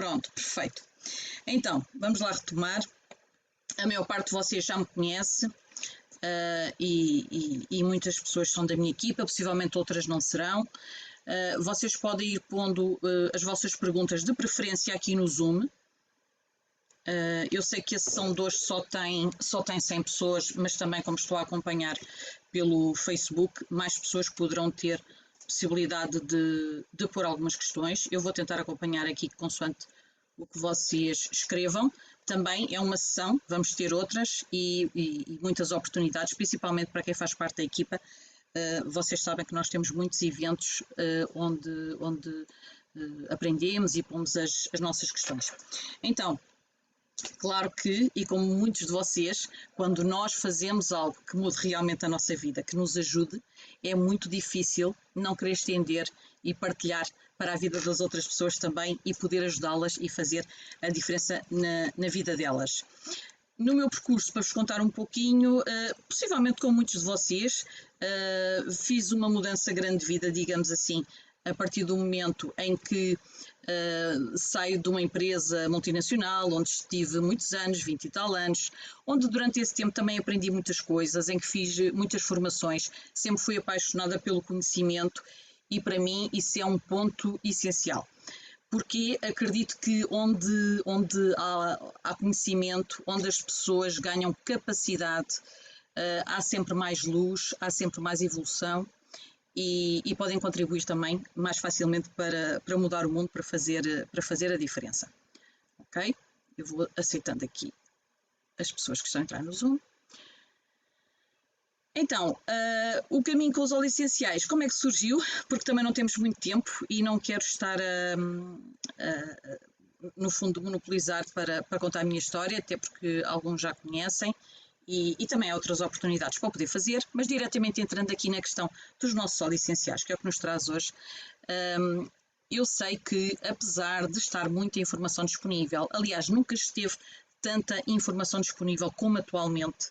Pronto, perfeito. Então, vamos lá retomar. A maior parte de vocês já me conhece e muitas pessoas são da minha equipa, possivelmente outras não serão. Vocês podem ir pondo as vossas perguntas de preferência aqui no Zoom. Eu sei que a sessão de hoje só tem 100 pessoas, mas também, como estou a acompanhar pelo Facebook, mais pessoas poderão ter possibilidade de pôr algumas questões. Eu vou tentar acompanhar aqui consoante o que vocês escrevam. Também é uma sessão, vamos ter outras e muitas oportunidades, principalmente para quem faz parte da equipa. Vocês sabem que nós temos muitos eventos onde aprendemos e pomos as nossas questões. Então, claro que, e como muitos de vocês, quando nós fazemos algo que mude realmente a nossa vida, que nos ajude, é muito difícil não querer estender e partilhar para a vida das outras pessoas também e poder ajudá-las e fazer a diferença na vida delas. No meu percurso, para vos contar um pouquinho, possivelmente com muitos de vocês, fiz uma mudança grande de vida, digamos assim, a partir do momento em que saio de uma empresa multinacional, onde estive muitos anos, 20 e tal anos, onde durante esse tempo também aprendi muitas coisas, em que fiz muitas formações, sempre fui apaixonada pelo conhecimento e para mim isso é um ponto essencial. Porque acredito que onde há conhecimento, onde as pessoas ganham capacidade, há sempre mais luz, há sempre mais evolução. E podem contribuir também mais facilmente para mudar o mundo, para fazer a diferença. Ok? Eu vou aceitando aqui as pessoas que estão a entrar no Zoom. Então, o caminho com os óleos essenciais, como é que surgiu? Porque também não temos muito tempo e não quero estar no fundo, monopolizar para contar a minha história, até porque alguns já conhecem. E também há outras oportunidades para poder fazer, mas diretamente entrando aqui na questão dos nossos óleos essenciais, que é o que nos traz hoje, eu sei que apesar de estar muita informação disponível, aliás, nunca esteve tanta informação disponível como atualmente,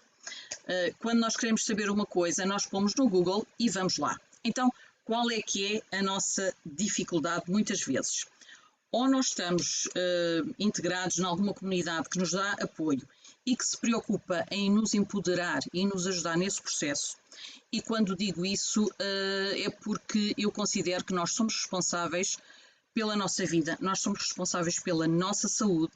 quando nós queremos saber uma coisa, nós pomos no Google e vamos lá. Então, qual é que é a nossa dificuldade muitas vezes? Ou nós estamos integrados em alguma comunidade que nos dá apoio e que se preocupa em nos empoderar e nos ajudar nesse processo. E quando digo isso, é porque eu considero que nós somos responsáveis pela nossa vida, nós somos responsáveis pela nossa saúde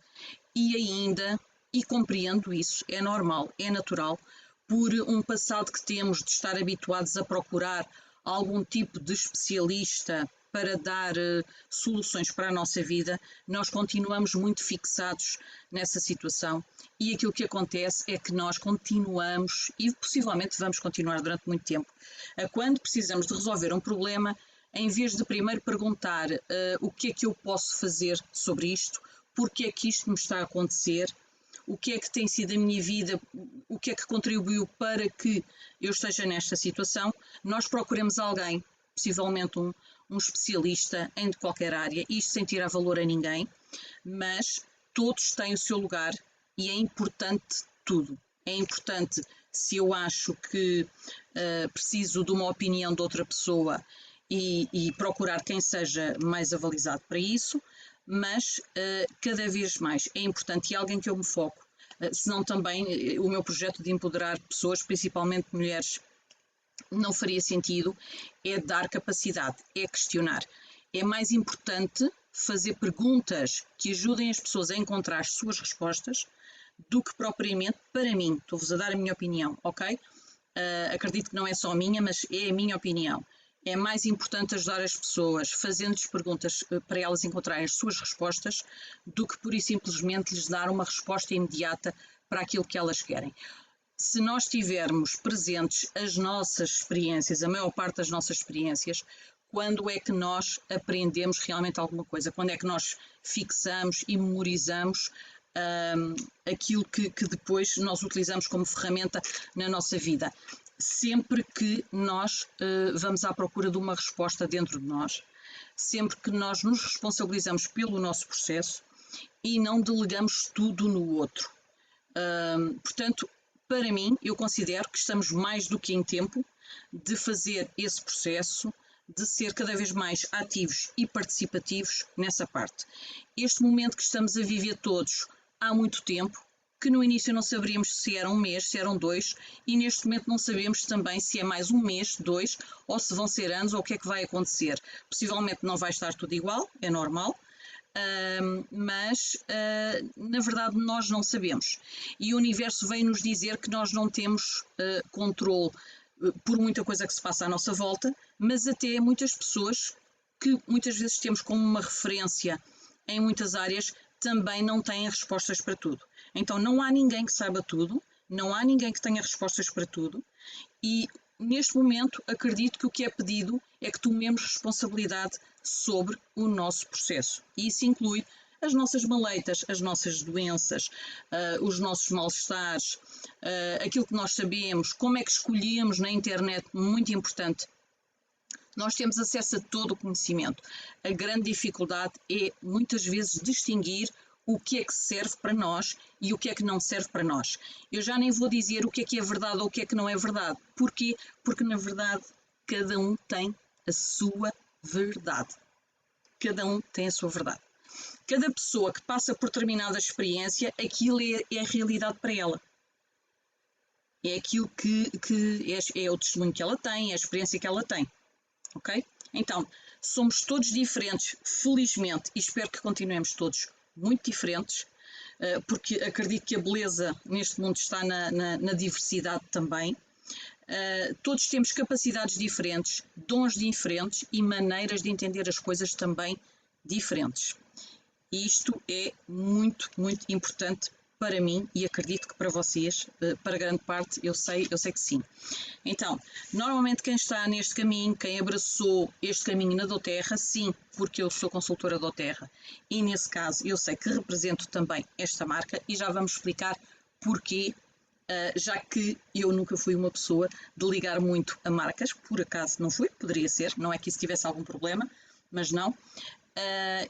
e compreendo isso, é normal, é natural, por um passado que temos de estar habituados a procurar algum tipo de especialista para dar soluções para a nossa vida, nós continuamos muito fixados nessa situação e aquilo que acontece é que nós continuamos, e possivelmente vamos continuar durante muito tempo, quando precisamos de resolver um problema, em vez de primeiro perguntar o que é que eu posso fazer sobre isto, porque é que isto me está a acontecer, o que é que tem sido a minha vida, o que é que contribuiu para que eu esteja nesta situação, nós procuramos alguém, possivelmente um especialista em qualquer área, isto sem tirar valor a ninguém, mas todos têm o seu lugar e é importante tudo. É importante se eu acho que preciso de uma opinião de outra pessoa e procurar quem seja mais avalizado para isso, mas cada vez mais é importante e alguém que eu me foco, senão também o meu projeto de empoderar pessoas, principalmente mulheres, não faria sentido, é dar capacidade, é questionar. É mais importante fazer perguntas que ajudem as pessoas a encontrar as suas respostas do que propriamente para mim. Estou-vos a dar a minha opinião, ok? Acredito que não é só a minha, mas é a minha opinião. É mais importante ajudar as pessoas fazendo-lhes perguntas para elas encontrarem as suas respostas do que pura e simplesmente lhes dar uma resposta imediata para aquilo que elas querem. Se nós tivermos presentes as nossas experiências, a maior parte das nossas experiências, quando é que nós aprendemos realmente alguma coisa? Quando é que nós fixamos e memorizamos aquilo que depois nós utilizamos como ferramenta na nossa vida? Sempre que nós vamos à procura de uma resposta dentro de nós, sempre que nós nos responsabilizamos pelo nosso processo e não delegamos tudo no outro. Portanto, para mim, eu considero que estamos mais do que em tempo de fazer esse processo, de ser cada vez mais ativos e participativos nessa parte. Este momento que estamos a viver todos há muito tempo, que no início não saberíamos se era um mês, se eram 2, e neste momento não sabemos também se é mais um mês, 2, ou se vão ser anos, ou o que é que vai acontecer. Possivelmente não vai estar tudo igual, é normal, mas na verdade nós não sabemos. E o universo vem nos dizer que nós não temos controle por muita coisa que se passa à nossa volta, mas até muitas pessoas que muitas vezes temos como uma referência em muitas áreas também não têm respostas para tudo. Então não há ninguém que saiba tudo, não há ninguém que tenha respostas para tudo, e neste momento acredito que o que é pedido é que tomemos responsabilidade sobre o nosso processo. E isso inclui as nossas maleitas, as nossas doenças, os nossos mal-estares, aquilo que nós sabemos, como é que escolhemos na internet, muito importante. Nós temos acesso a todo o conhecimento. A grande dificuldade é, muitas vezes, distinguir o que é que serve para nós e o que é que não serve para nós. Eu já nem vou dizer o que é verdade ou o que é que não é verdade. Porquê? Porque, na verdade, cada um tem a sua verdade. Cada um tem a sua verdade. Cada pessoa que passa por determinada experiência, aquilo é a realidade para ela. É aquilo que é o testemunho que ela tem, é a experiência que ela tem. Ok? Então, somos todos diferentes, felizmente, e espero que continuemos todos muito diferentes, porque acredito que a beleza neste mundo está na diversidade também. Todos temos capacidades diferentes, dons diferentes e maneiras de entender as coisas também diferentes. E isto é muito, muito importante para mim e acredito que para vocês, para grande parte, eu sei que sim. Então, normalmente quem está neste caminho, quem abraçou este caminho na doTERRA, sim, porque eu sou consultora doTERRA e nesse caso eu sei que represento também esta marca e já vamos explicar porquê, já que eu nunca fui uma pessoa de ligar muito a marcas, por acaso não fui, poderia ser, não é que isso tivesse algum problema, mas não.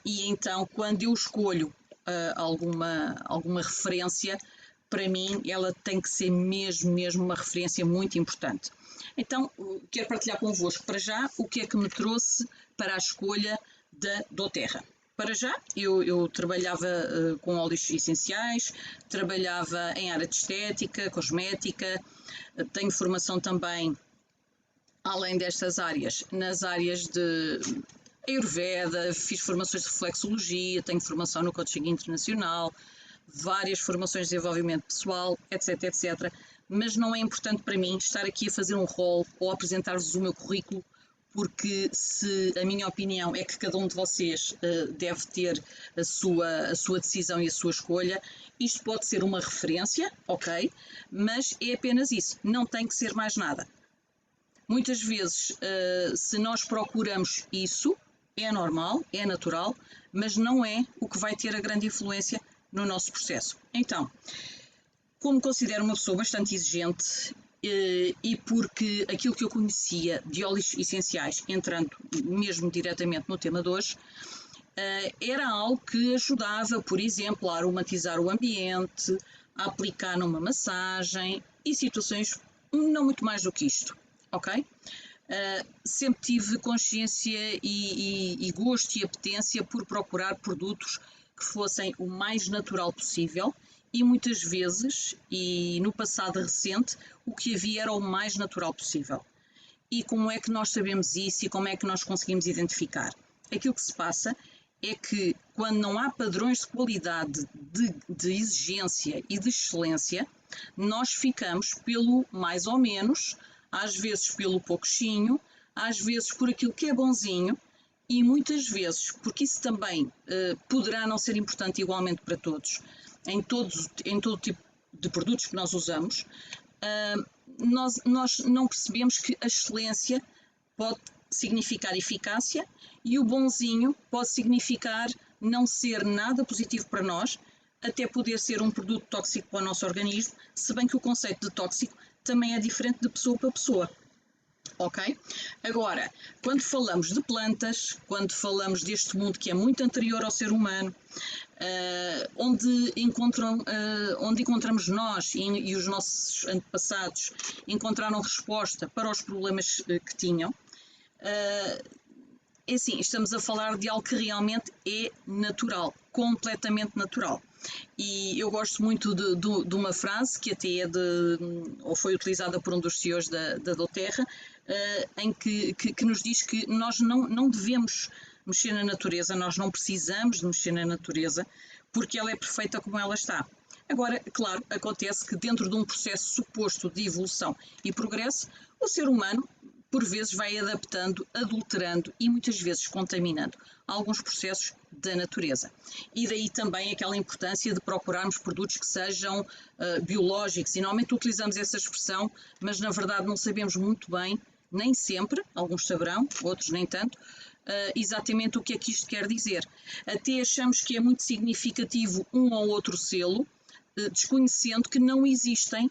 E então quando eu escolho alguma referência, para mim ela tem que ser mesmo uma referência muito importante. Então quero partilhar convosco para já o que é que me trouxe para a escolha da doTERRA. Para já eu trabalhava com óleos essenciais, trabalhava em área de estética, cosmética, tenho formação também, além destas áreas, nas áreas de Ayurveda, fiz formações de reflexologia, tenho formação no coaching internacional, várias formações de desenvolvimento pessoal, etc, etc. Mas não é importante para mim estar aqui a fazer um rol ou apresentar-vos o meu currículo, porque se a minha opinião é que cada um de vocês deve ter a sua decisão e a sua escolha, isto pode ser uma referência, ok, mas é apenas isso, não tem que ser mais nada. Muitas vezes, se nós procuramos isso, é normal, é natural, mas não é o que vai ter a grande influência no nosso processo. Então, como considero uma pessoa bastante exigente e porque aquilo que eu conhecia de óleos essenciais, entrando mesmo diretamente no tema de hoje, era algo que ajudava, por exemplo, a aromatizar o ambiente, a aplicar numa massagem e situações não muito mais do que isto, ok? Sempre tive consciência e gosto e apetência por procurar produtos que fossem o mais natural possível e muitas vezes, e no passado recente, o que havia era o mais natural possível. E como é que nós sabemos isso e como é que nós conseguimos identificar? Aquilo que se passa é que quando não há padrões de qualidade, de exigência e de excelência, nós ficamos pelo mais ou menos, às vezes pelo pouquinho, às vezes por aquilo que é bonzinho e muitas vezes, porque isso também poderá não ser importante igualmente para todos, em todo tipo de produtos que nós usamos, nós não percebemos que a excelência pode significar eficácia e o bonzinho pode significar não ser nada positivo para nós, até poder ser um produto tóxico para o nosso organismo, se bem que o conceito de tóxico também é diferente de pessoa para pessoa. Ok? Agora, quando falamos de plantas, quando falamos deste mundo que é muito anterior ao ser humano, onde encontramos nós e os nossos antepassados encontraram resposta para os problemas que tinham, é assim, estamos a falar de algo que realmente é natural, completamente natural. E eu gosto muito de uma frase que até é ou foi utilizada por um dos CEOs da doTERRA, em que nos diz que nós não devemos mexer na natureza, nós não precisamos de mexer na natureza, porque ela é perfeita como ela está. Agora, claro, acontece que dentro de um processo suposto de evolução e progresso, o ser humano por vezes vai adaptando, adulterando e muitas vezes contaminando alguns processos da natureza. E daí também aquela importância de procurarmos produtos que sejam biológicos, e normalmente utilizamos essa expressão, mas na verdade não sabemos muito bem, nem sempre, alguns saberão, outros nem tanto, exatamente o que é que isto quer dizer. Até achamos que é muito significativo um ou outro selo, desconhecendo que não existem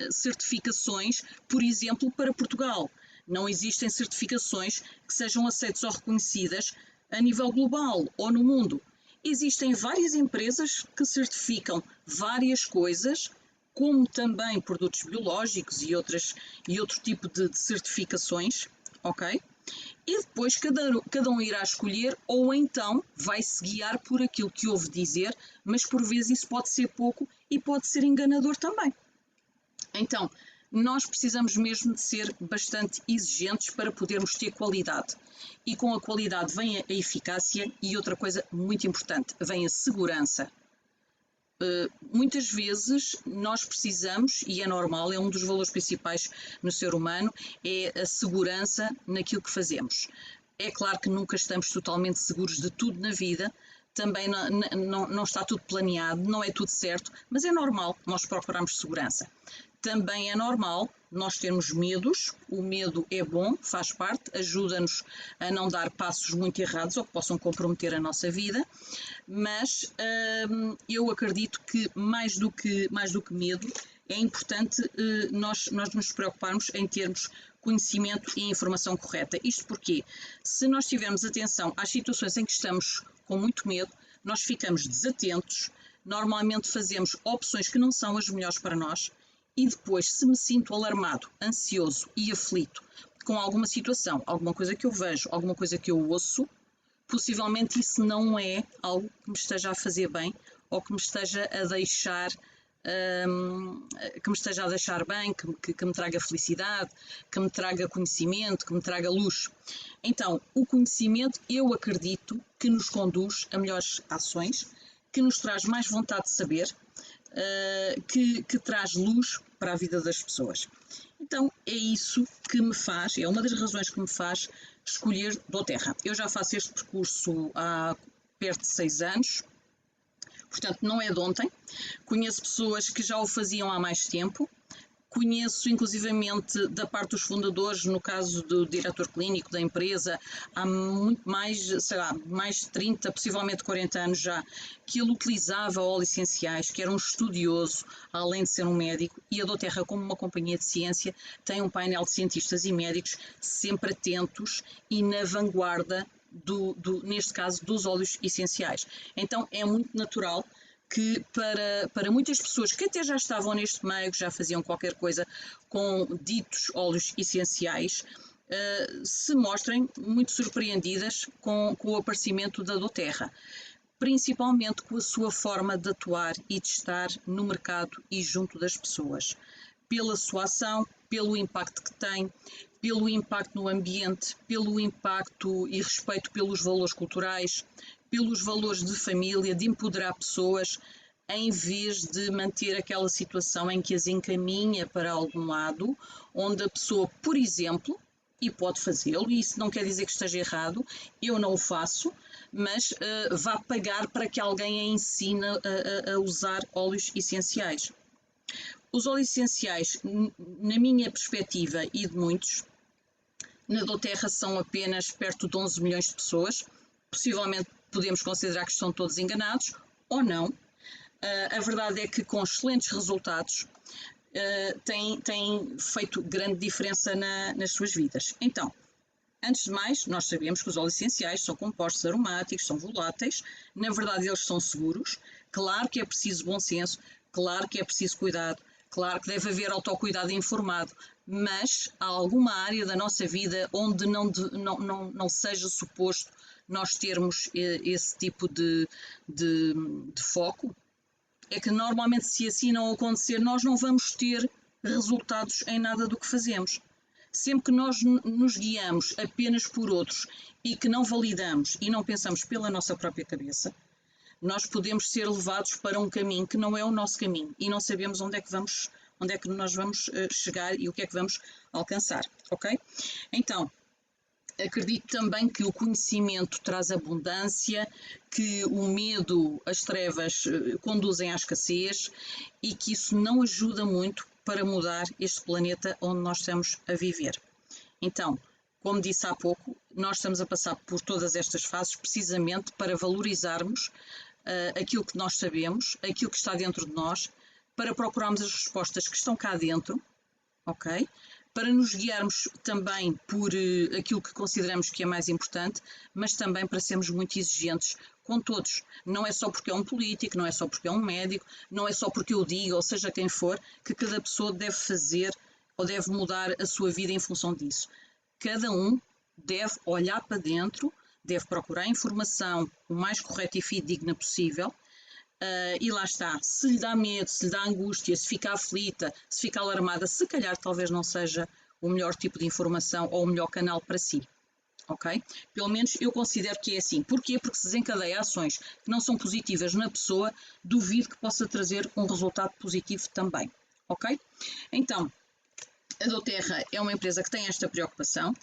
certificações, por exemplo, para Portugal. Não existem certificações que sejam aceitas ou reconhecidas a nível global ou no mundo. Existem várias empresas que certificam várias coisas, como também produtos biológicos e outro tipo de certificações, ok? E depois cada um irá escolher, ou então vai-se guiar por aquilo que ouve dizer, mas por vezes isso pode ser pouco e pode ser enganador também. Então, nós precisamos mesmo de ser bastante exigentes para podermos ter qualidade. E com a qualidade vem a eficácia e outra coisa muito importante, vem a segurança. Muitas vezes nós precisamos, e é normal, é um dos valores principais no ser humano, é a segurança naquilo que fazemos. É claro que nunca estamos totalmente seguros de tudo na vida, também não está tudo planeado, não é tudo certo, mas é normal nós procurarmos segurança. Também é normal nós termos medos, o medo é bom, faz parte, ajuda-nos a não dar passos muito errados ou que possam comprometer a nossa vida, mas eu acredito que mais do que medo, é importante nós nos preocuparmos em termos conhecimento e informação correta. Isto porque, se nós tivermos atenção às situações em que estamos com muito medo, nós ficamos desatentos, normalmente fazemos opções que não são as melhores para nós, e depois, se me sinto alarmado, ansioso e aflito com alguma situação, alguma coisa que eu vejo, alguma coisa que eu ouço, possivelmente isso não é algo que me esteja a fazer bem ou que me esteja a deixar bem, que me traga felicidade, que me traga conhecimento, que me traga luz. Então, o conhecimento, eu acredito que nos conduz a melhores ações, que nos traz mais vontade de saber, que traz luz para a vida das pessoas. Então é isso que me faz, é uma das razões que me faz escolher doTERRA. Eu já faço este percurso há perto de 6 anos, portanto não é de ontem. Conheço pessoas que já o faziam há mais tempo. Conheço inclusivamente da parte dos fundadores, no caso do diretor clínico da empresa, há muito mais, sei lá, mais de 30, possivelmente 40 anos já, que ele utilizava óleos essenciais, que era um estudioso, além de ser um médico, e a doTERRA, como uma companhia de ciência, tem um painel de cientistas e médicos sempre atentos e na vanguarda, neste caso, dos óleos essenciais. Então é muito natural que para muitas pessoas que até já estavam neste meio, que já faziam qualquer coisa com ditos óleos essenciais, se mostrem muito surpreendidas com o aparecimento da doTERRA, principalmente com a sua forma de atuar e de estar no mercado e junto das pessoas, pela sua ação, pelo impacto que tem, pelo impacto no ambiente, pelo impacto e respeito pelos valores culturais, pelos valores de família, de empoderar pessoas, em vez de manter aquela situação em que as encaminha para algum lado, onde a pessoa, por exemplo, e pode fazê-lo, e isso não quer dizer que esteja errado, eu não o faço, mas vá pagar para que alguém a ensine a usar óleos essenciais. Os óleos essenciais, na minha perspectiva e de muitos, na doTERRA são apenas perto de 11 milhões de pessoas, possivelmente podemos considerar que estão todos enganados, ou não. A verdade é que com excelentes resultados têm feito grande diferença nas suas vidas. Então, antes de mais, nós sabemos que os óleos essenciais são compostos aromáticos, são voláteis, na verdade eles são seguros, claro que é preciso bom senso, claro que é preciso cuidado, claro que deve haver autocuidado informado, mas há alguma área da nossa vida onde não seja suposto nós termos esse tipo de foco? É que normalmente, se assim não acontecer, nós não vamos ter resultados em nada do que fazemos. Sempre que nós nos guiamos apenas por outros e que não validamos e não pensamos pela nossa própria cabeça, nós podemos ser levados para um caminho que não é o nosso caminho e não sabemos onde é que nós vamos chegar e o que é que vamos alcançar, ok? Então, acredito também que o conhecimento traz abundância, que o medo, as trevas conduzem à escassez e que isso não ajuda muito para mudar este planeta onde nós estamos a viver. Então, como disse há pouco, nós estamos a passar por todas estas fases precisamente para valorizarmos aquilo que nós sabemos, aquilo que está dentro de nós, para procurarmos as respostas que estão cá dentro, ok? Para nos guiarmos também por aquilo que consideramos que é mais importante, mas também para sermos muito exigentes com todos. Não é só porque é um político, não é só porque é um médico, não é só porque eu digo, ou seja quem for, que cada pessoa deve fazer ou deve mudar a sua vida em função disso. Cada um deve olhar para dentro, deve procurar informação o mais correta e fidedigna possível. E lá está, se lhe dá medo, se lhe dá angústia, se fica aflita, se fica alarmada, se calhar talvez não seja o melhor tipo de informação ou o melhor canal para si, ok? Pelo menos eu considero que é assim. Porquê? Porque se desencadeia ações que não são positivas na pessoa, duvido que possa trazer um resultado positivo também, ok? Então, a doTERRA é uma empresa que tem esta preocupação,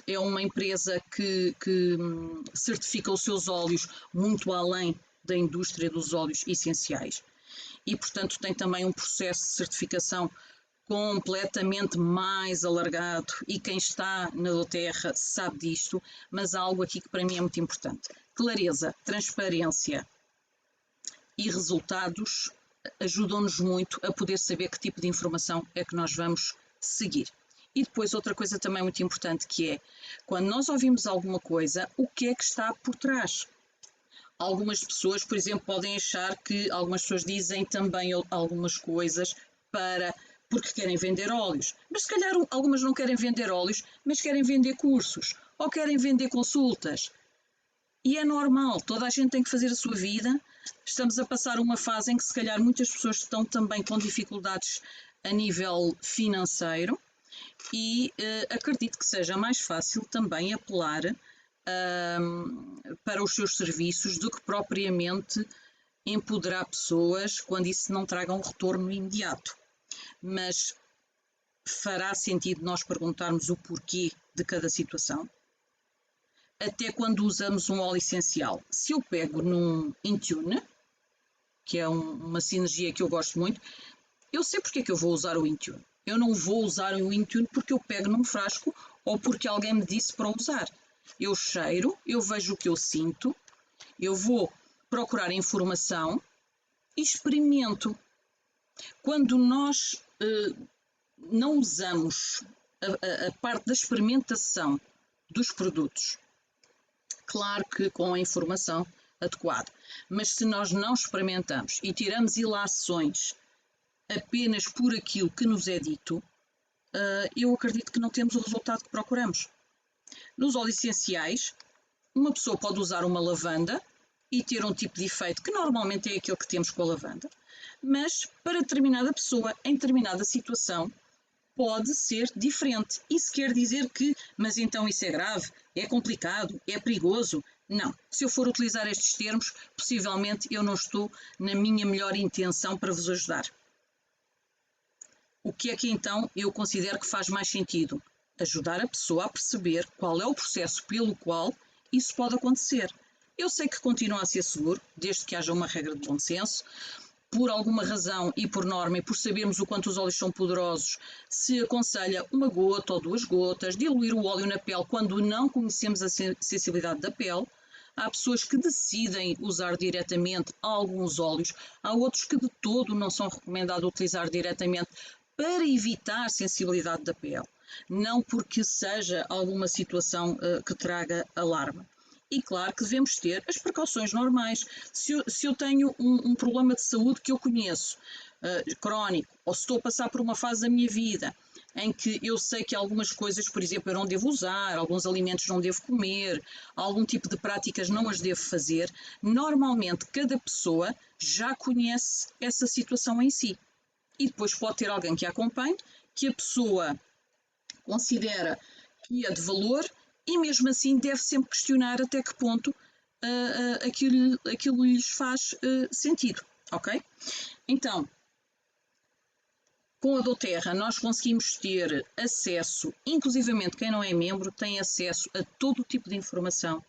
é uma empresa que certifica os seus óleos muito além da indústria dos óleos essenciais e, portanto, tem também um processo de certificação completamente mais alargado e quem está na doTERRA sabe disto, mas há algo aqui que para mim é muito importante. Clareza, transparência e resultados ajudam-nos muito a poder saber que tipo de informação é que nós vamos seguir. E depois outra coisa também muito importante que é, quando nós ouvimos alguma coisa, o que é que está por trás? Algumas pessoas, por exemplo, podem achar que algumas pessoas dizem também algumas coisas porque querem vender óleos. Mas se calhar algumas não querem vender óleos, mas querem vender cursos ou querem vender consultas. E é normal, toda a gente tem que fazer a sua vida. Estamos a passar uma fase em que se calhar muitas pessoas estão também com dificuldades a nível financeiro e acredito que seja mais fácil também apelar para os seus serviços do que propriamente empoderar pessoas quando isso não traga um retorno imediato. Mas fará sentido nós perguntarmos o porquê de cada situação? Até quando usamos um óleo essencial. Se eu pego num Intune, que é uma sinergia que eu gosto muito, eu sei porque é que eu vou usar o Intune. Eu não vou usar o Intune porque eu pego num frasco ou porque alguém me disse para usar. Eu cheiro, eu vejo o que eu sinto, eu vou procurar informação e experimento. Quando nós não usamos a parte da experimentação dos produtos, claro que com a informação adequada, mas se nós não experimentamos e tiramos ilações apenas por aquilo que nos é dito, eu acredito que não temos o resultado que procuramos. Nos óleos essenciais, uma pessoa pode usar uma lavanda e ter um tipo de efeito que normalmente é aquele que temos com a lavanda, mas para determinada pessoa, em determinada situação, pode ser diferente. Isso quer dizer que, mas então isso é grave, é complicado, é perigoso? Não. Se eu for utilizar estes termos, possivelmente eu não estou na minha melhor intenção para vos ajudar. O que é que então eu considero que faz mais sentido? Ajudar a pessoa a perceber qual é o processo pelo qual isso pode acontecer. Eu sei que continua a ser seguro, desde que haja uma regra de bom senso. Por alguma razão e por norma e por sabermos o quanto os óleos são poderosos, se aconselha uma gota ou 2 gotas, diluir o óleo na pele quando não conhecemos a sensibilidade da pele. Há pessoas que decidem usar diretamente alguns óleos, há outros que de todo não são recomendados utilizar diretamente para evitar sensibilidade da pele, não porque seja alguma situação que traga alarme. E claro que devemos ter as precauções normais. Se eu tenho um problema de saúde que eu conheço, crónico, ou se estou a passar por uma fase da minha vida em que eu sei que algumas coisas, por exemplo, eu não devo usar, alguns alimentos não devo comer, algum tipo de práticas não as devo fazer, normalmente cada pessoa já conhece essa situação em si. E depois pode ter alguém que a acompanhe, que a pessoa considera que é de valor e mesmo assim deve sempre questionar até que ponto aquilo lhes faz sentido, ok? Então, com a doTERRA nós conseguimos ter acesso, inclusivamente quem não é membro tem acesso a todo o tipo de informação,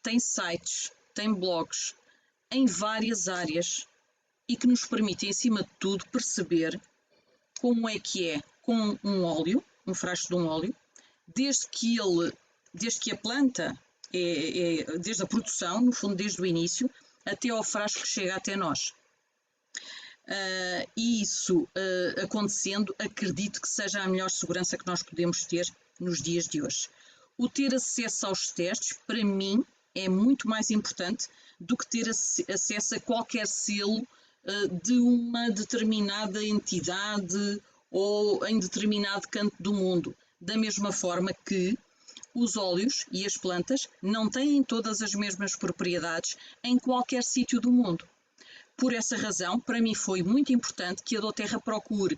tem sites, tem blogs em várias áreas e que nos permitem, acima de tudo, perceber como é que é com um óleo, um frasco de um óleo, desde que a planta, desde a produção, no fundo desde o início, até ao frasco que chega até nós. E isso acontecendo, acredito que seja a melhor segurança que nós podemos ter nos dias de hoje. O ter acesso aos testes, para mim, é muito mais importante do que ter acesso a qualquer selo de uma determinada entidade ou em determinado canto do mundo. Da mesma forma que os óleos e as plantas não têm todas as mesmas propriedades em qualquer sítio do mundo. Por essa razão, para mim foi muito importante que a doTERRA procure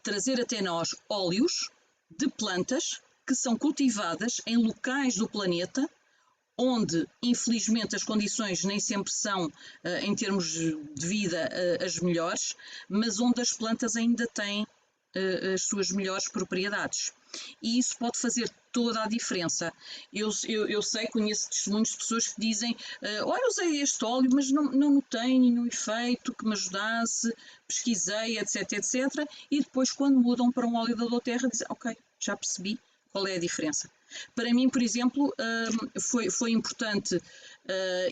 trazer até nós óleos de plantas que são cultivadas em locais do planeta onde, infelizmente, as condições nem sempre são, em termos de vida, as melhores, mas onde as plantas ainda têm as suas melhores propriedades. E isso pode fazer toda a diferença. Eu sei, conheço testemunhos de pessoas que dizem olha, usei este óleo, mas não notei nenhum efeito que me ajudasse, pesquisei, etc, etc. E depois, quando mudam para um óleo da doTERRA, dizem, ok, já percebi qual é a diferença. Para mim, por exemplo, foi importante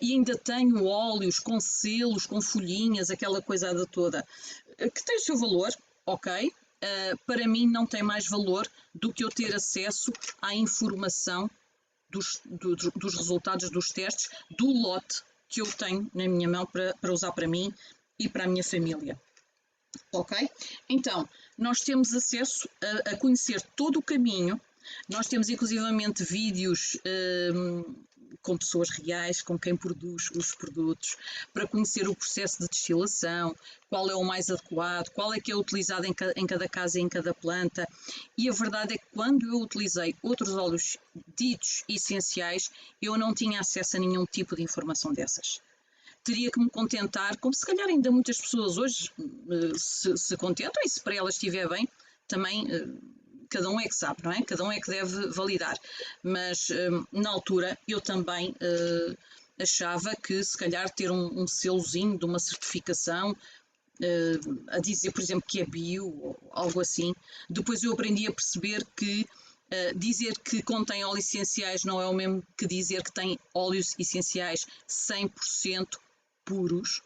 e ainda tenho óleos com selos, com folhinhas, aquela coisada toda, que tem o seu valor, ok? Para mim não tem mais valor do que eu ter acesso à informação dos resultados dos testes, do lote que eu tenho na minha mão para usar para mim e para a minha família. Ok? Então, nós temos acesso a conhecer todo o caminho. Nós temos inclusivamente vídeos com pessoas reais, com quem produz os produtos, para conhecer o processo de destilação, qual é o mais adequado, qual é que é utilizado em cada casa e em cada planta. E a verdade é que quando eu utilizei outros óleos ditos essenciais, eu não tinha acesso a nenhum tipo de informação dessas. Teria que me contentar, como se calhar ainda muitas pessoas hoje se contentam, e se para elas estiver bem, também cada um é que sabe, não é? Cada um é que deve validar. Mas na altura eu também achava que se calhar ter um selozinho de uma certificação a dizer, por exemplo, que é bio ou algo assim. Depois eu aprendi a perceber que dizer que contém óleos essenciais não é o mesmo que dizer que tem óleos essenciais 100% puros.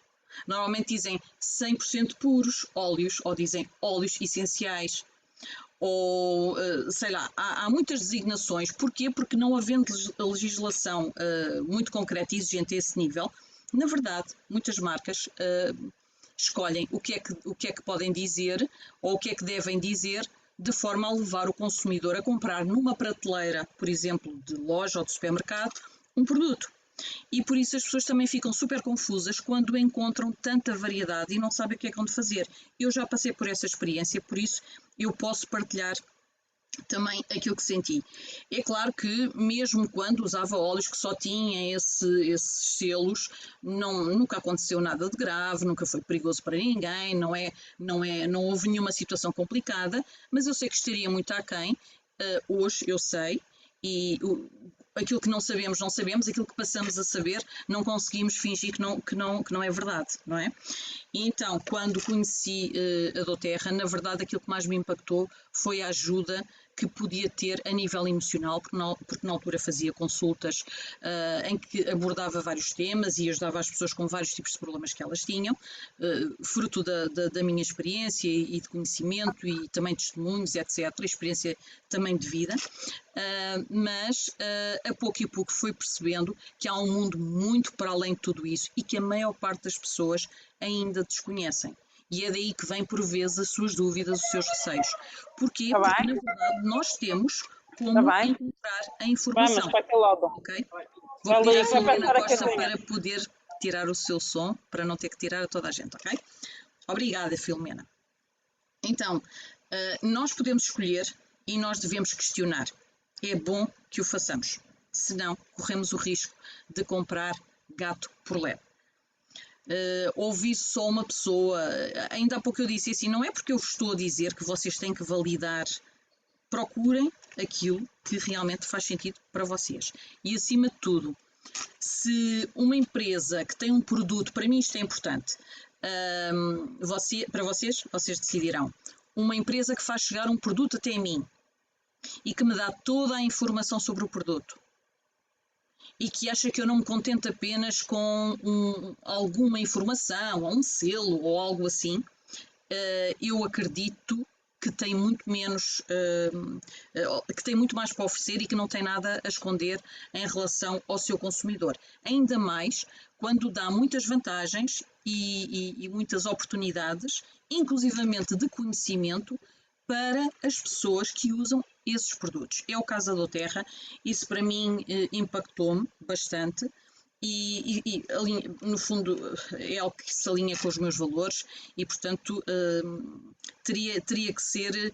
Normalmente dizem 100% puros óleos ou dizem óleos essenciais. Ou, sei lá, há muitas designações. Porquê? Porque não havendo legislação muito concreta e exigente a esse nível, na verdade, muitas marcas escolhem o que é que podem dizer ou o que é que devem dizer de forma a levar o consumidor a comprar numa prateleira, por exemplo, de loja ou de supermercado, um produto. E por isso as pessoas também ficam super confusas quando encontram tanta variedade e não sabem o que é que vão fazer. Eu já passei por essa experiência, por isso eu posso partilhar também aquilo que senti. É claro que mesmo quando usava óleos que só tinham esses selos, nunca aconteceu nada de grave, nunca foi perigoso para ninguém, não houve nenhuma situação complicada, mas eu sei que estaria muito aquém, hoje eu sei, e aquilo que não sabemos, não sabemos, aquilo que passamos a saber, não conseguimos fingir que não é verdade, não é? E então, quando conheci a doTERRA, na verdade aquilo que mais me impactou foi a ajuda que podia ter a nível emocional, porque na altura fazia consultas em que abordava vários temas e ajudava as pessoas com vários tipos de problemas que elas tinham, fruto da minha experiência e de conhecimento e também testemunhos, etc., experiência também de vida, mas a pouco e pouco fui percebendo que há um mundo muito para além de tudo isso e que a maior parte das pessoas ainda desconhecem. E é daí que vem, por vezes, as suas dúvidas, os seus receios. Porquê? Tá Porque, bem, na verdade, nós temos tá como bem. encontrar a Vamos informação, para aquele lado. ok? Vou Vai pedir ali, à vai Filomena passar a Costa casinha. para poder tirar o seu som, para não ter que tirar a toda a gente, ok? Obrigada, Filomena. Então, nós podemos escolher e nós devemos questionar. É bom que o façamos, senão corremos o risco de comprar gato por lebre. Ouvi só uma pessoa, ainda há pouco eu disse assim, não é porque eu vos estou a dizer que vocês têm que validar, procurem aquilo que realmente faz sentido para vocês. E acima de tudo, se uma empresa que tem um produto, para mim isto é importante, para vocês decidirão. Uma empresa que faz chegar um produto até mim e que me dá toda a informação sobre o produto e que acha que eu não me contento apenas com alguma informação, ou um selo, ou algo assim, eu acredito que tem muito menos, que tem muito mais para oferecer e que não tem nada a esconder em relação ao seu consumidor. Ainda mais quando dá muitas vantagens e muitas oportunidades, inclusivamente de conhecimento, para as pessoas que usam esses produtos. É o caso da doTERRA, isso para mim impactou-me bastante e no fundo é algo que se alinha com os meus valores e portanto teria que ser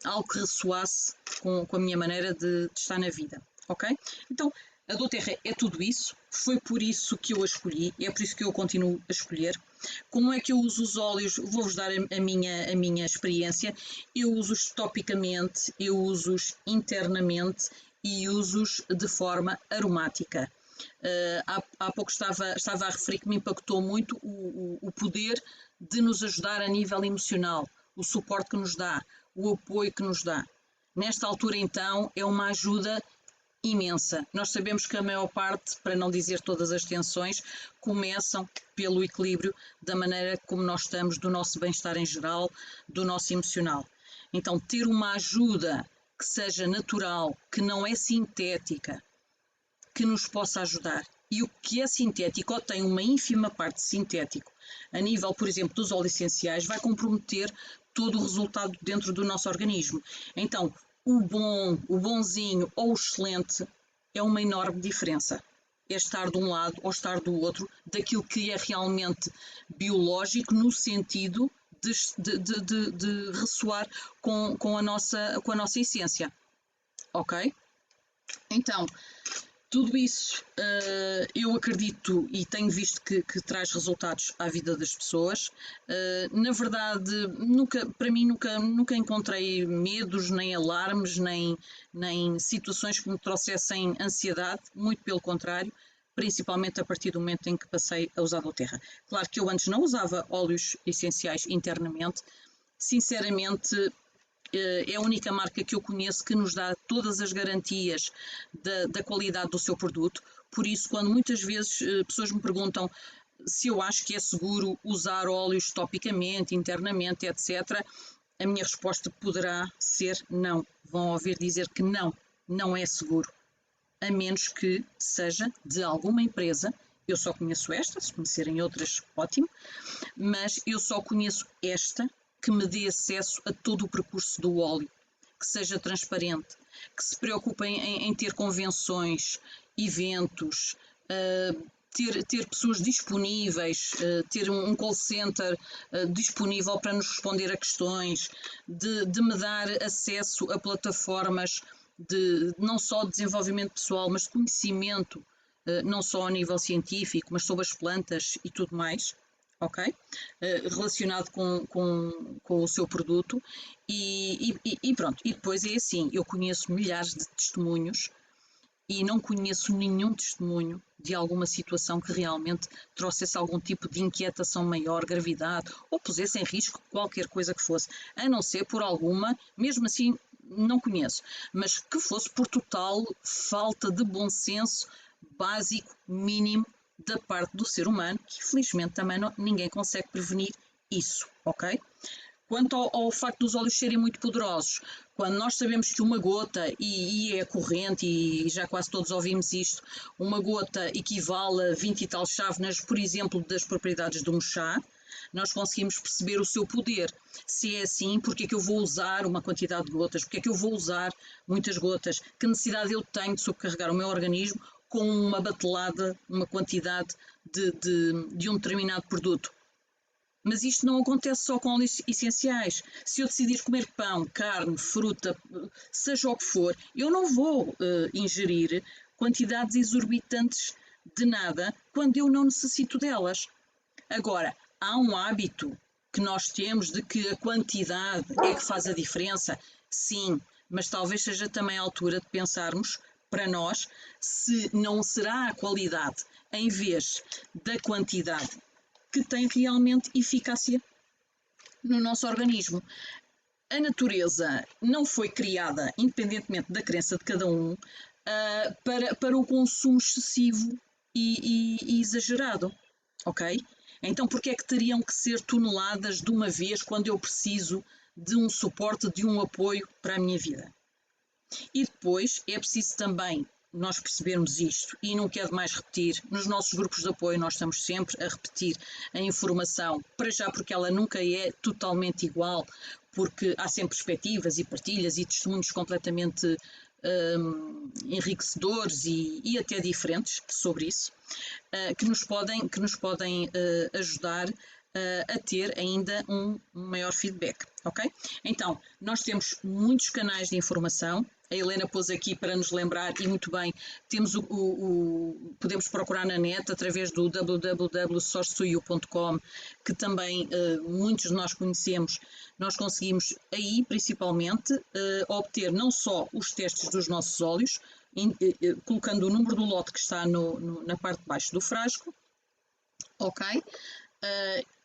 algo que ressoasse com a minha maneira de estar na vida, ok? Então a doTERRA é tudo isso, foi por isso que eu a escolhi, é por isso que eu continuo a escolher. Como é que eu uso os óleos? Vou-vos dar a minha experiência. Eu uso-os topicamente, eu uso-os internamente e uso-os de forma aromática. Há pouco estava a referir que me impactou muito o poder de nos ajudar a nível emocional, o suporte que nos dá, o apoio que nos dá. Nesta altura, então, é uma ajuda imensa. Nós sabemos que a maior parte, para não dizer todas as tensões, começam pelo equilíbrio da maneira como nós estamos, do nosso bem-estar em geral, do nosso emocional. Então, ter uma ajuda que seja natural, que não é sintética, que nos possa ajudar. E o que é sintético ou tem uma ínfima parte sintético, a nível, por exemplo, dos óleos essenciais, vai comprometer todo o resultado dentro do nosso organismo. Então, o bom, o bonzinho ou o excelente é uma enorme diferença. É estar de um lado ou estar do outro, daquilo que é realmente biológico, no sentido de ressoar com a nossa essência. Ok? Então, tudo isso eu acredito e tenho visto que traz resultados à vida das pessoas. Na verdade, para mim nunca encontrei medos, nem alarmes, nem situações que me trouxessem ansiedade, muito pelo contrário, principalmente a partir do momento em que passei a usar a doTERRA. Claro que eu antes não usava óleos essenciais internamente, sinceramente é a única marca que eu conheço que nos dá todas as garantias da qualidade do seu produto. Por isso, quando muitas vezes pessoas me perguntam se eu acho que é seguro usar óleos topicamente, internamente, etc., a minha resposta poderá ser não. Vão ouvir dizer que não é seguro, a menos que seja de alguma empresa. Eu só conheço esta, se conhecerem outras, ótimo, mas eu só conheço esta que me dê acesso a todo o percurso do óleo, que seja transparente, que se preocupe em ter convenções, eventos, ter pessoas disponíveis, ter um call center disponível para nos responder a questões, de me dar acesso a plataformas de não só de desenvolvimento pessoal, mas de conhecimento, não só a nível científico, mas sobre as plantas e tudo mais. Ok? Relacionado com o seu produto e pronto. E depois é assim, eu conheço milhares de testemunhos e não conheço nenhum testemunho de alguma situação que realmente trouxesse algum tipo de inquietação maior, gravidade, ou pusesse em risco qualquer coisa que fosse, a não ser por alguma, mesmo assim não conheço, mas que fosse por total falta de bom senso básico, mínimo, da parte do ser humano, que infelizmente também ninguém consegue prevenir isso, ok? Quanto ao facto dos óleos serem muito poderosos, quando nós sabemos que uma gota, e é corrente, e já quase todos ouvimos isto, uma gota equivale a 20 e tal chávenas, por exemplo, das propriedades de um chá, nós conseguimos perceber o seu poder. Se é assim, porque é que eu vou usar uma quantidade de gotas? Porque é que eu vou usar muitas gotas? Que necessidade eu tenho de sobrecarregar o meu organismo com uma batelada, uma quantidade de um determinado produto? Mas isto não acontece só com óleos essenciais. Se eu decidir comer pão, carne, fruta, seja o que for, eu não vou ingerir quantidades exorbitantes de nada quando eu não necessito delas. Agora, há um hábito que nós temos de que a quantidade é que faz a diferença? Sim, mas talvez seja também a altura de pensarmos para nós se não será a qualidade em vez da quantidade que tem realmente eficácia no nosso organismo. A natureza não foi criada, independentemente da crença de cada um, para o consumo excessivo e exagerado, ok? Então, porque é que teriam que ser toneladas de uma vez quando eu preciso de um suporte, de um apoio para a minha vida? E depois é preciso também nós percebermos isto, e não quero mais repetir, nos nossos grupos de apoio nós estamos sempre a repetir a informação, para já porque ela nunca é totalmente igual, porque há sempre perspectivas e partilhas e testemunhos completamente enriquecedores e até diferentes sobre isso, que nos podem ajudar a ter ainda um maior feedback, ok? Então, nós temos muitos canais de informação, a Helena pôs aqui para nos lembrar, e muito bem, temos podemos procurar na net através do www.sourcetuyo.com, que também muitos de nós conhecemos. Nós conseguimos aí, principalmente, obter não só os testes dos nossos óleos, colocando o número do lote que está na parte de baixo do frasco, ok?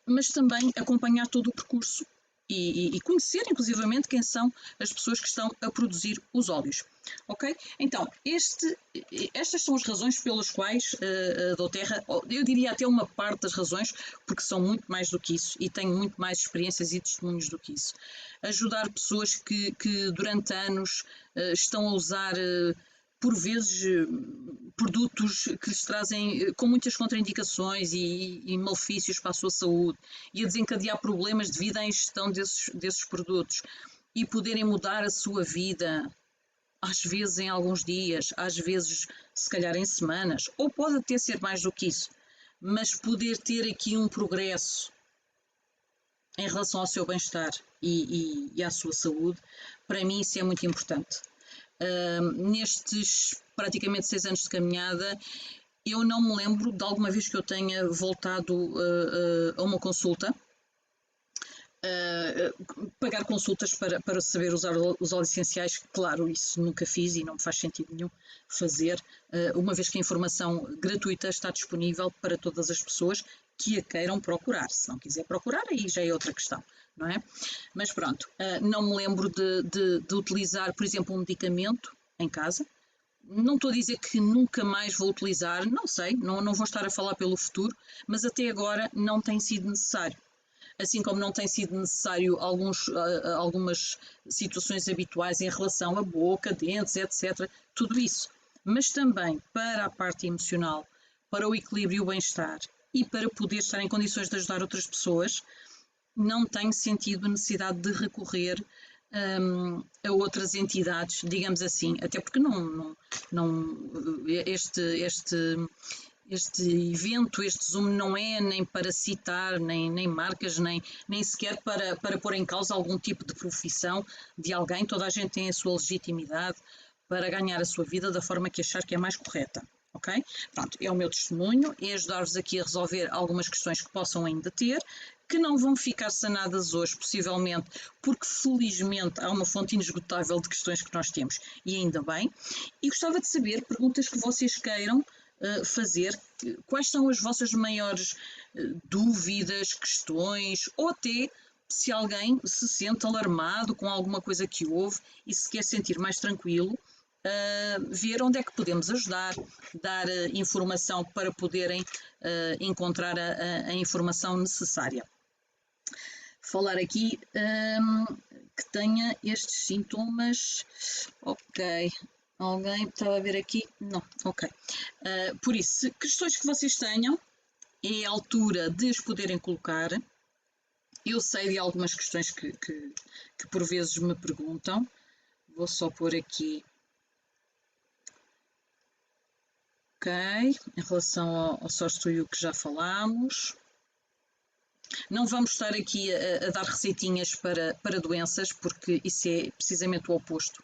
Mas também acompanhar todo o percurso e conhecer, inclusivamente, quem são as pessoas que estão a produzir os óleos. Ok? Então, estas são as razões pelas quais a doTERRA, eu diria até uma parte das razões, porque são muito mais do que isso e tenho muito mais experiências e testemunhos do que isso. Ajudar pessoas que durante anos estão a usar por vezes produtos que lhes trazem com muitas contraindicações e malefícios para a sua saúde e a desencadear problemas devido à ingestão desses produtos e poderem mudar a sua vida, às vezes em alguns dias, às vezes se calhar em semanas, ou pode até ser mais do que isso, mas poder ter aqui um progresso em relação ao seu bem-estar e à sua saúde, para mim isso é muito importante. Nestes praticamente 6 anos de caminhada, eu não me lembro de alguma vez que eu tenha voltado a uma consulta, pagar consultas para saber usar os óleos essenciais. Claro, isso nunca fiz e não me faz sentido nenhum fazer, uma vez que a informação gratuita está disponível para todas as pessoas que a queiram procurar. Se não quiser procurar, aí já é outra questão, não é? Mas pronto, não me lembro de utilizar, por exemplo, um medicamento em casa. Não estou a dizer que nunca mais vou utilizar, não sei, não vou estar a falar pelo futuro, mas até agora não tem sido necessário. Assim como não tem sido necessário algumas situações habituais em relação à boca, dentes, etc. Tudo isso. Mas também para a parte emocional, para o equilíbrio e o bem-estar e para poder estar em condições de ajudar outras pessoas, não tenho sentido a necessidade de recorrer a outras entidades, digamos assim, até porque este evento, este Zoom não é nem para citar, nem marcas, nem sequer para pôr em causa algum tipo de profissão de alguém. Toda a gente tem a sua legitimidade para ganhar a sua vida da forma que achar que é mais correta. Ok? Pronto, é o meu testemunho, é ajudar-vos aqui a resolver algumas questões que possam ainda ter, que não vão ficar sanadas hoje, possivelmente, porque felizmente há uma fonte inesgotável de questões que nós temos, e ainda bem. E gostava de saber, perguntas que vocês queiram fazer, quais são as vossas maiores dúvidas, questões, ou até se alguém se sente alarmado com alguma coisa que houve e se quer sentir mais tranquilo, ver onde é que podemos ajudar, dar informação para poderem encontrar a informação necessária. Falar aqui que tenha estes sintomas, ok. Alguém estava a ver aqui? Não, ok. Por isso, questões que vocês tenham, é a altura de as poderem colocar, Eu sei de algumas questões que por vezes me perguntam. Vou só pôr aqui, ok, em relação ao Source to You que já falámos. Não vamos estar aqui a dar receitinhas para doenças, porque isso é precisamente o oposto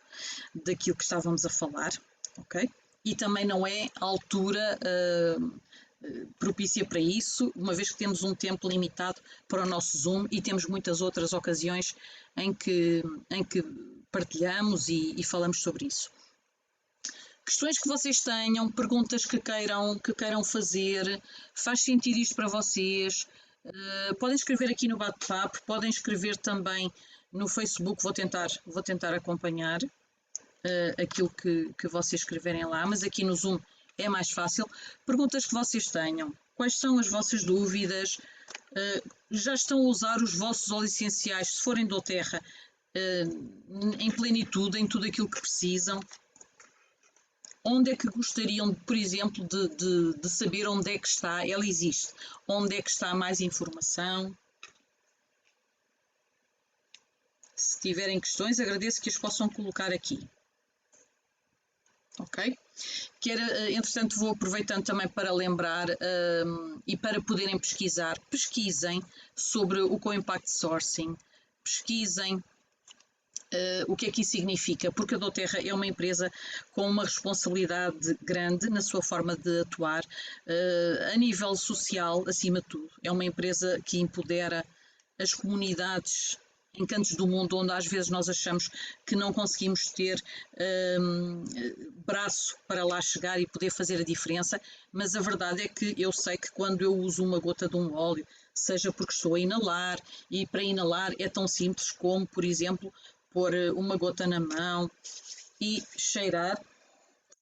daquilo que estávamos a falar, ok? E também não é a altura propícia para isso, uma vez que temos um tempo limitado para o nosso Zoom e temos muitas outras ocasiões em que partilhamos e falamos sobre isso. Questões que vocês tenham, perguntas que queiram fazer, faz sentido isto para vocês? Podem escrever aqui no bate-papo, podem escrever também no Facebook, vou tentar acompanhar aquilo que vocês escreverem lá, mas aqui no Zoom é mais fácil. Perguntas que vocês tenham, quais são as vossas dúvidas? Já estão a usar os vossos óleos essenciais, se forem do Terra, em plenitude, em tudo aquilo que precisam? Onde é que gostariam, por exemplo, de saber onde é que está? Ela existe. Onde é que está mais informação? Se tiverem questões, agradeço que as possam colocar aqui. Ok? Entretanto, vou aproveitando também para lembrar e para poderem pesquisem sobre o Co-Impact Sourcing, pesquisem o que é que isso significa, porque a doTERRA é uma empresa com uma responsabilidade grande na sua forma de atuar, a nível social, acima de tudo. É uma empresa que empodera as comunidades em cantos do mundo onde às vezes nós achamos que não conseguimos ter braço para lá chegar e poder fazer a diferença, mas a verdade é que eu sei que quando eu uso uma gota de um óleo, seja porque estou a inalar, e para inalar é tão simples como, por exemplo, pôr uma gota na mão e cheirar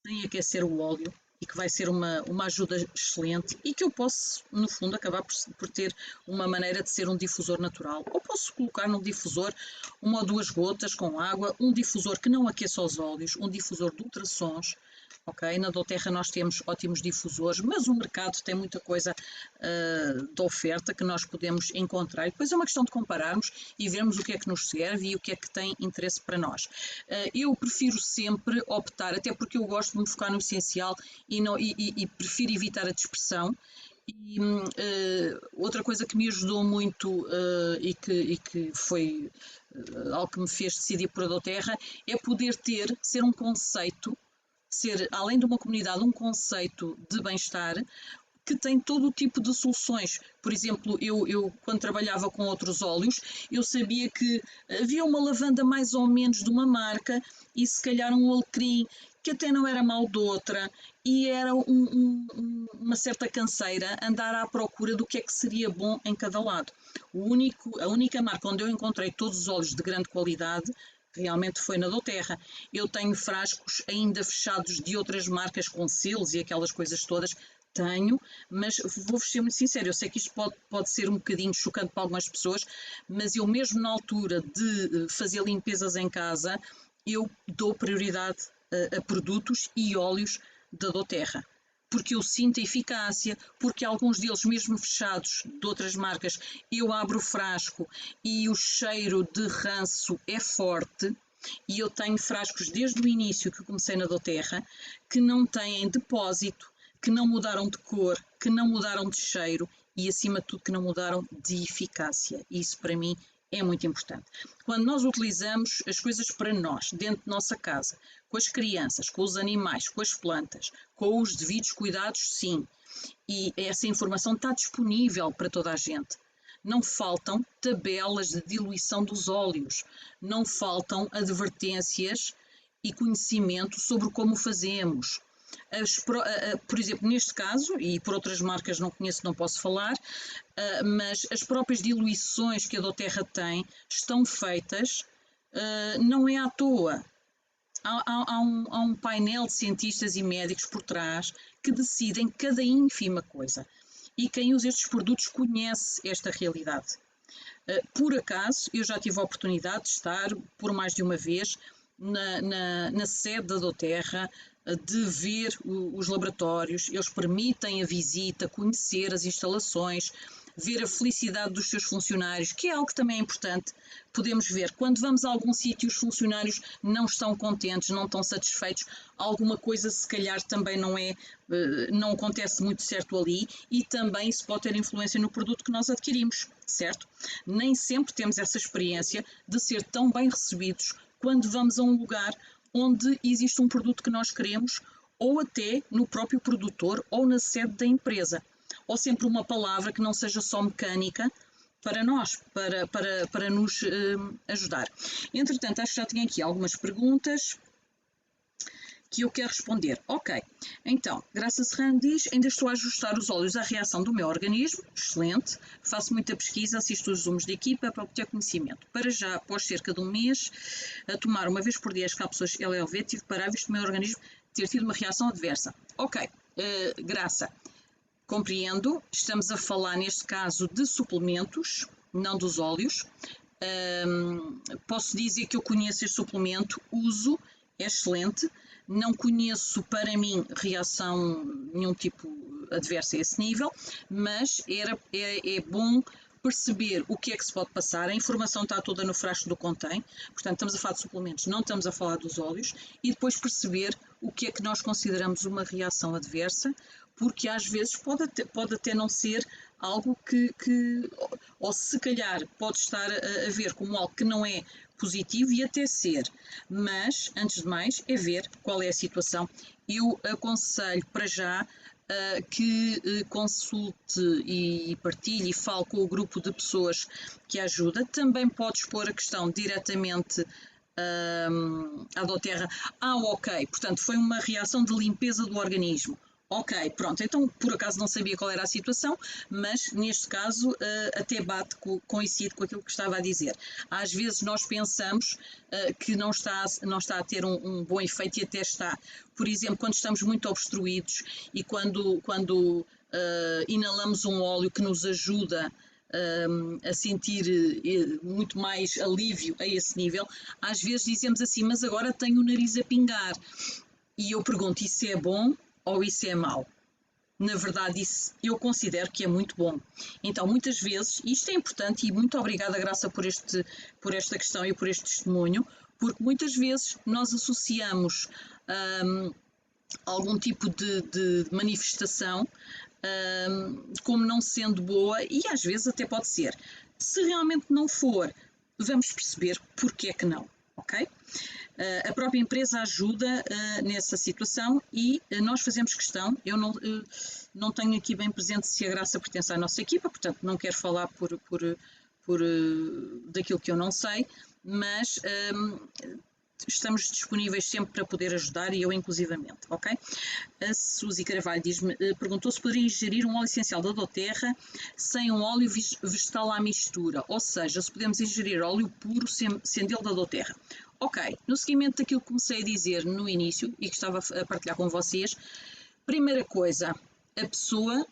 sem aquecer o óleo, e que vai ser uma ajuda excelente e que eu posso, no fundo, acabar por ter uma maneira de ser um difusor natural. Ou posso colocar num difusor 1 ou 2 gotas com água, um difusor que não aqueça os óleos, um difusor de ultrassons. Ok, na doTERRA nós temos ótimos difusores, mas o mercado tem muita coisa de oferta que nós podemos encontrar. E depois é uma questão de compararmos e vermos o que é que nos serve e o que é que tem interesse para nós. Eu prefiro sempre optar, até porque eu gosto de me focar no essencial e prefiro evitar a dispersão. E outra coisa que me ajudou muito e que foi algo que me fez decidir por a doTERRA é poder ser um conceito, ser, além de uma comunidade, um conceito de bem-estar que tem todo o tipo de soluções. Por exemplo, eu quando trabalhava com outros óleos, eu sabia que havia uma lavanda mais ou menos de uma marca e se calhar um alecrim que até não era mau de outra, e era uma certa canseira andar à procura do que é que seria bom em cada lado. A única marca onde eu encontrei todos os óleos de grande qualidade realmente foi na doTERRA. Eu tenho frascos ainda fechados de outras marcas com selos e aquelas coisas todas. Tenho, mas vou-vos ser muito sincero, eu sei que isto pode ser um bocadinho chocante para algumas pessoas, mas eu mesmo na altura de fazer limpezas em casa, eu dou prioridade a produtos e óleos da doTERRA, porque eu sinto a eficácia, porque alguns deles, mesmo fechados de outras marcas, eu abro o frasco e o cheiro de ranço é forte, e eu tenho frascos desde o início que comecei na doTERRA, que não têm depósito, que não mudaram de cor, que não mudaram de cheiro e, acima de tudo, que não mudaram de eficácia. Isso, para mim, é muito importante. Quando nós utilizamos as coisas para nós, dentro de nossa casa, com as crianças, com os animais, com as plantas, com os devidos cuidados, sim. E essa informação está disponível para toda a gente. Não faltam tabelas de diluição dos óleos, não faltam advertências e conhecimento sobre como fazemos. Por exemplo, neste caso, e por outras marcas não conheço, não posso falar, mas as próprias diluições que a doTERRA tem estão feitas, não é à toa. Há um painel de cientistas e médicos por trás que decidem cada ínfima coisa. E quem usa estes produtos conhece esta realidade. Por acaso, eu já tive a oportunidade de estar, por mais de uma vez, na sede da doTERRA, de ver os laboratórios. Eles permitem a visita, conhecer as instalações, ver a felicidade dos seus funcionários, que é algo que também é importante. Podemos ver, quando vamos a algum sítio, os funcionários não estão contentes, não estão satisfeitos, alguma coisa se calhar também não acontece muito certo ali, e também isso pode ter influência no produto que nós adquirimos, certo? Nem sempre temos essa experiência de ser tão bem recebidos quando vamos a um lugar onde existe um produto que nós queremos, ou até no próprio produtor ou na sede da empresa. Ou sempre uma palavra que não seja só mecânica para nós, para nos ajudar. Entretanto, acho que já tenho aqui algumas perguntas que eu quero responder. Ok, então, Graça Serrano diz: ainda estou a ajustar os óleos à reação do meu organismo. Excelente, faço muita pesquisa, assisto os zooms de equipa para obter conhecimento. Para já, após cerca de um mês, a tomar uma vez por dia as cápsulas LLV, tive para visto o meu organismo ter tido uma reação adversa. Ok, Graça, compreendo, estamos a falar neste caso de suplementos, não dos óleos. Posso dizer que eu conheço este suplemento, uso, é excelente. Não conheço, para mim, reação nenhum tipo adversa a esse nível, mas é bom perceber o que é que se pode passar. A informação está toda no frasco do contém, portanto estamos a falar de suplementos, não estamos a falar dos óleos, e depois perceber o que é que nós consideramos uma reação adversa, porque às vezes pode até não ser algo ou se calhar pode estar a ver como algo que não é positivo e até ser, mas antes de mais é ver qual é a situação. Eu aconselho para já que consulte e partilhe e fale com o grupo de pessoas que ajuda. Também pode expor a questão diretamente à doTERRA. Ok, portanto foi uma reação de limpeza do organismo. Ok, pronto, então por acaso não sabia qual era a situação, mas neste caso até coincide com aquilo que estava a dizer. Às vezes nós pensamos que não está a ter um bom efeito, e até está. Por exemplo, quando estamos muito obstruídos e quando inalamos um óleo que nos ajuda a sentir muito mais alívio a esse nível, às vezes dizemos assim: mas agora tenho o nariz a pingar. E eu pergunto: isso é bom ou isso é mau? Na verdade, isso eu considero que é muito bom. Então, muitas vezes, isto é importante, e muito obrigada, Graça, por esta questão e por este testemunho, porque muitas vezes nós associamos algum tipo de manifestação como não sendo boa, e às vezes até pode ser. Se realmente não for, vamos perceber porque é que não, ok? A própria empresa ajuda nessa situação, e nós fazemos questão. Eu não tenho aqui bem presente se a Graça pertence à nossa equipa, portanto não quero falar daquilo que eu não sei, mas estamos disponíveis sempre para poder ajudar, e eu inclusivamente, ok? A Suzy Carvalho perguntou se poderia ingerir um óleo essencial da doTERRA sem um óleo vegetal à mistura, ou seja, se podemos ingerir óleo puro sendo ele da doTERRA. Ok, no seguimento daquilo que comecei a dizer no início e que estava a partilhar com vocês, primeira coisa, a pessoa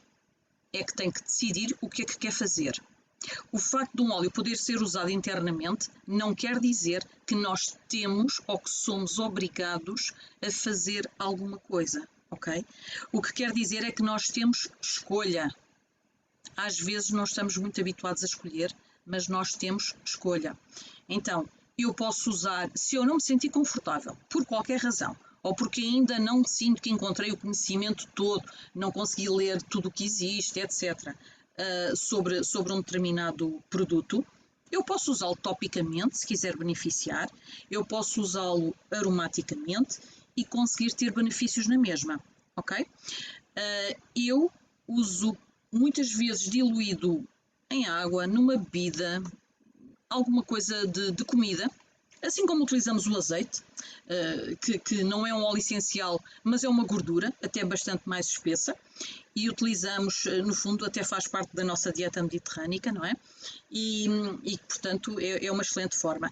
é que tem que decidir o que é que quer fazer. O facto de um óleo poder ser usado internamente não quer dizer que nós temos ou que somos obrigados a fazer alguma coisa, ok? O que quer dizer é que nós temos escolha. Às vezes não estamos muito habituados a escolher, mas nós temos escolha. Então, eu posso usar, se eu não me sentir confortável, por qualquer razão, ou porque ainda não sinto que encontrei o conhecimento todo, não consegui ler tudo o que existe, etc., sobre um determinado produto, eu posso usá-lo topicamente, se quiser beneficiar, eu posso usá-lo aromaticamente e conseguir ter benefícios na mesma, ok? Eu uso muitas vezes diluído em água, numa bebida, alguma coisa de comida, assim como utilizamos o azeite, que não é um óleo essencial, mas é uma gordura, até bastante mais espessa, e utilizamos, no fundo, até faz parte da nossa dieta mediterrânica, não é? E portanto, é uma excelente forma.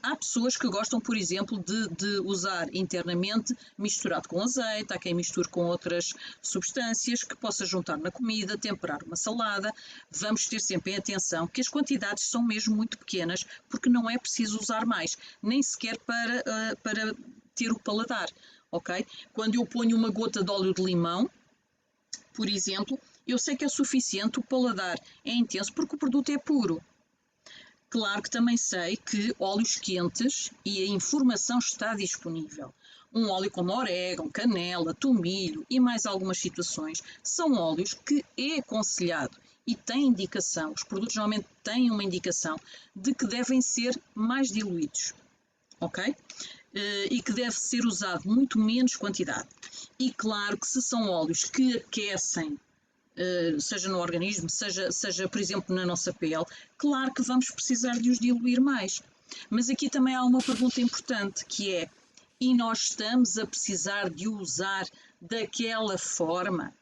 Há pessoas que gostam, por exemplo, de usar internamente misturado com azeite, há quem misture com outras substâncias que possa juntar na comida, temperar uma salada. Vamos ter sempre em atenção que as quantidades são mesmo muito pequenas, porque não é preciso usar mais, nem sequer para ter o paladar, ok? Quando eu ponho uma gota de óleo de limão, por exemplo, Eu sei que é suficiente, o paladar é intenso porque o produto é puro. Claro que também sei que óleos quentes e a informação está disponível. Um óleo como orégano, canela, tomilho e mais algumas situações são óleos que é aconselhado e têm indicação, os produtos normalmente têm uma indicação de que devem ser mais diluídos, ok? E que deve ser usado muito menos quantidade. E claro que se são óleos que aquecem, seja no organismo, seja, por exemplo, na nossa pele, claro que vamos precisar de os diluir mais. Mas aqui também há uma pergunta importante, que é, e nós estamos a precisar de usar daquela forma?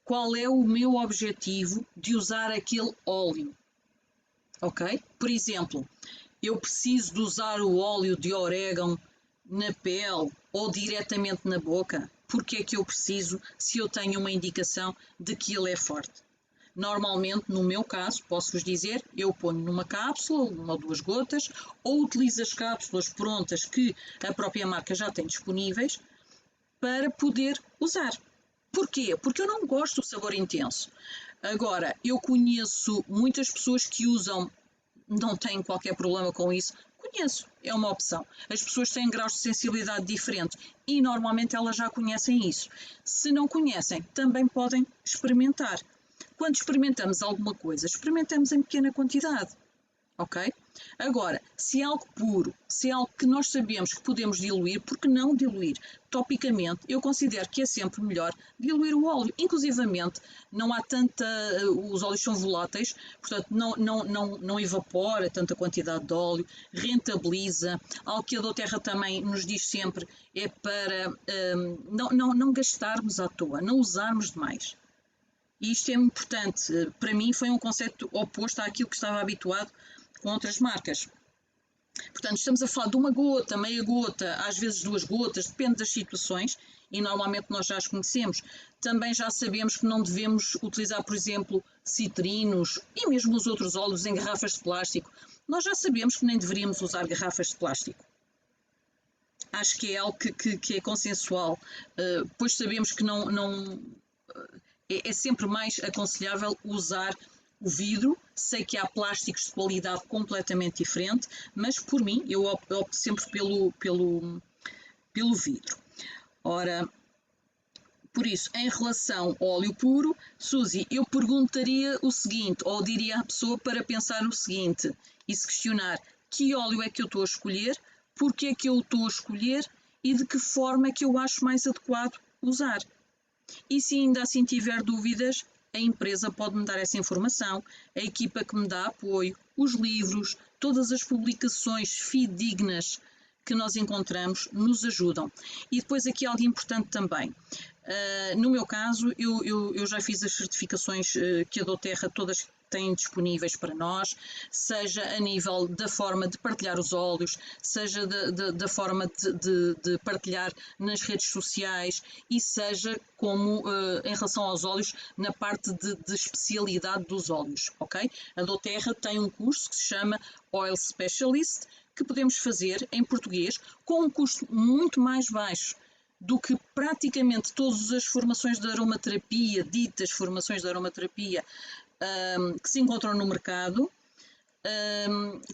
Qual é o meu objetivo de usar aquele óleo? Ok? Por exemplo, eu preciso de usar o óleo de orégano na pele ou diretamente na boca? Porque é que eu preciso se eu tenho uma indicação de que ele é forte? Normalmente, no meu caso, posso-vos dizer, eu ponho numa cápsula, uma ou duas gotas, ou utilizo as cápsulas prontas que a própria marca já tem disponíveis para poder usar. Porquê? Porque eu não gosto do sabor intenso. Agora, eu conheço muitas pessoas que usam, não têm qualquer problema com isso. Conheço, é uma opção. As pessoas têm graus de sensibilidade diferentes e normalmente elas já conhecem isso. Se não conhecem, também podem experimentar. Quando experimentamos alguma coisa, experimentamos em pequena quantidade, ok? Agora, se é algo puro, se é algo que nós sabemos que podemos diluir, por que não diluir? Topicamente, eu considero que é sempre melhor diluir o óleo. Inclusivamente, não há tanta... Os óleos são voláteis, portanto, não evapora tanta quantidade de óleo, rentabiliza. Algo que a doTERRA também nos diz sempre é para não gastarmos à toa, não usarmos demais. E isto é importante. Para mim foi um conceito oposto àquilo que estava habituado com outras marcas. Portanto, estamos a falar de uma gota, meia gota, às vezes 2 gotas, depende das situações e normalmente nós já as conhecemos. Também já sabemos que não devemos utilizar, por exemplo, citrinos e mesmo os outros óleos em garrafas de plástico. Nós já sabemos que nem deveríamos usar garrafas de plástico. Acho que é algo que é consensual, pois sabemos que é sempre mais aconselhável usar o vidro. Sei que há plásticos de qualidade completamente diferente, mas por mim eu opto sempre pelo vidro. Ora, por isso, em relação ao óleo puro, Suzy, eu perguntaria o seguinte, ou diria à pessoa para pensar o seguinte, e se questionar que óleo é que eu estou a escolher, porque é que eu estou a escolher e de que forma é que eu acho mais adequado usar. E se ainda assim tiver dúvidas, a empresa pode-me dar essa informação, a equipa que me dá apoio, os livros, todas as publicações fidedignas que nós encontramos nos ajudam. E depois aqui algo importante também. No meu caso, eu já fiz as certificações que a doTERRA todas têm disponíveis para nós, seja a nível da forma de partilhar os óleos, seja da forma de partilhar nas redes sociais e seja como em relação aos óleos na parte de especialidade dos óleos, ok? A doTERRA tem um curso que se chama Oil Specialist, que podemos fazer em português com um custo muito mais baixo do que praticamente todas as formações de aromaterapia, ditas formações de aromaterapia, que se encontram no mercado,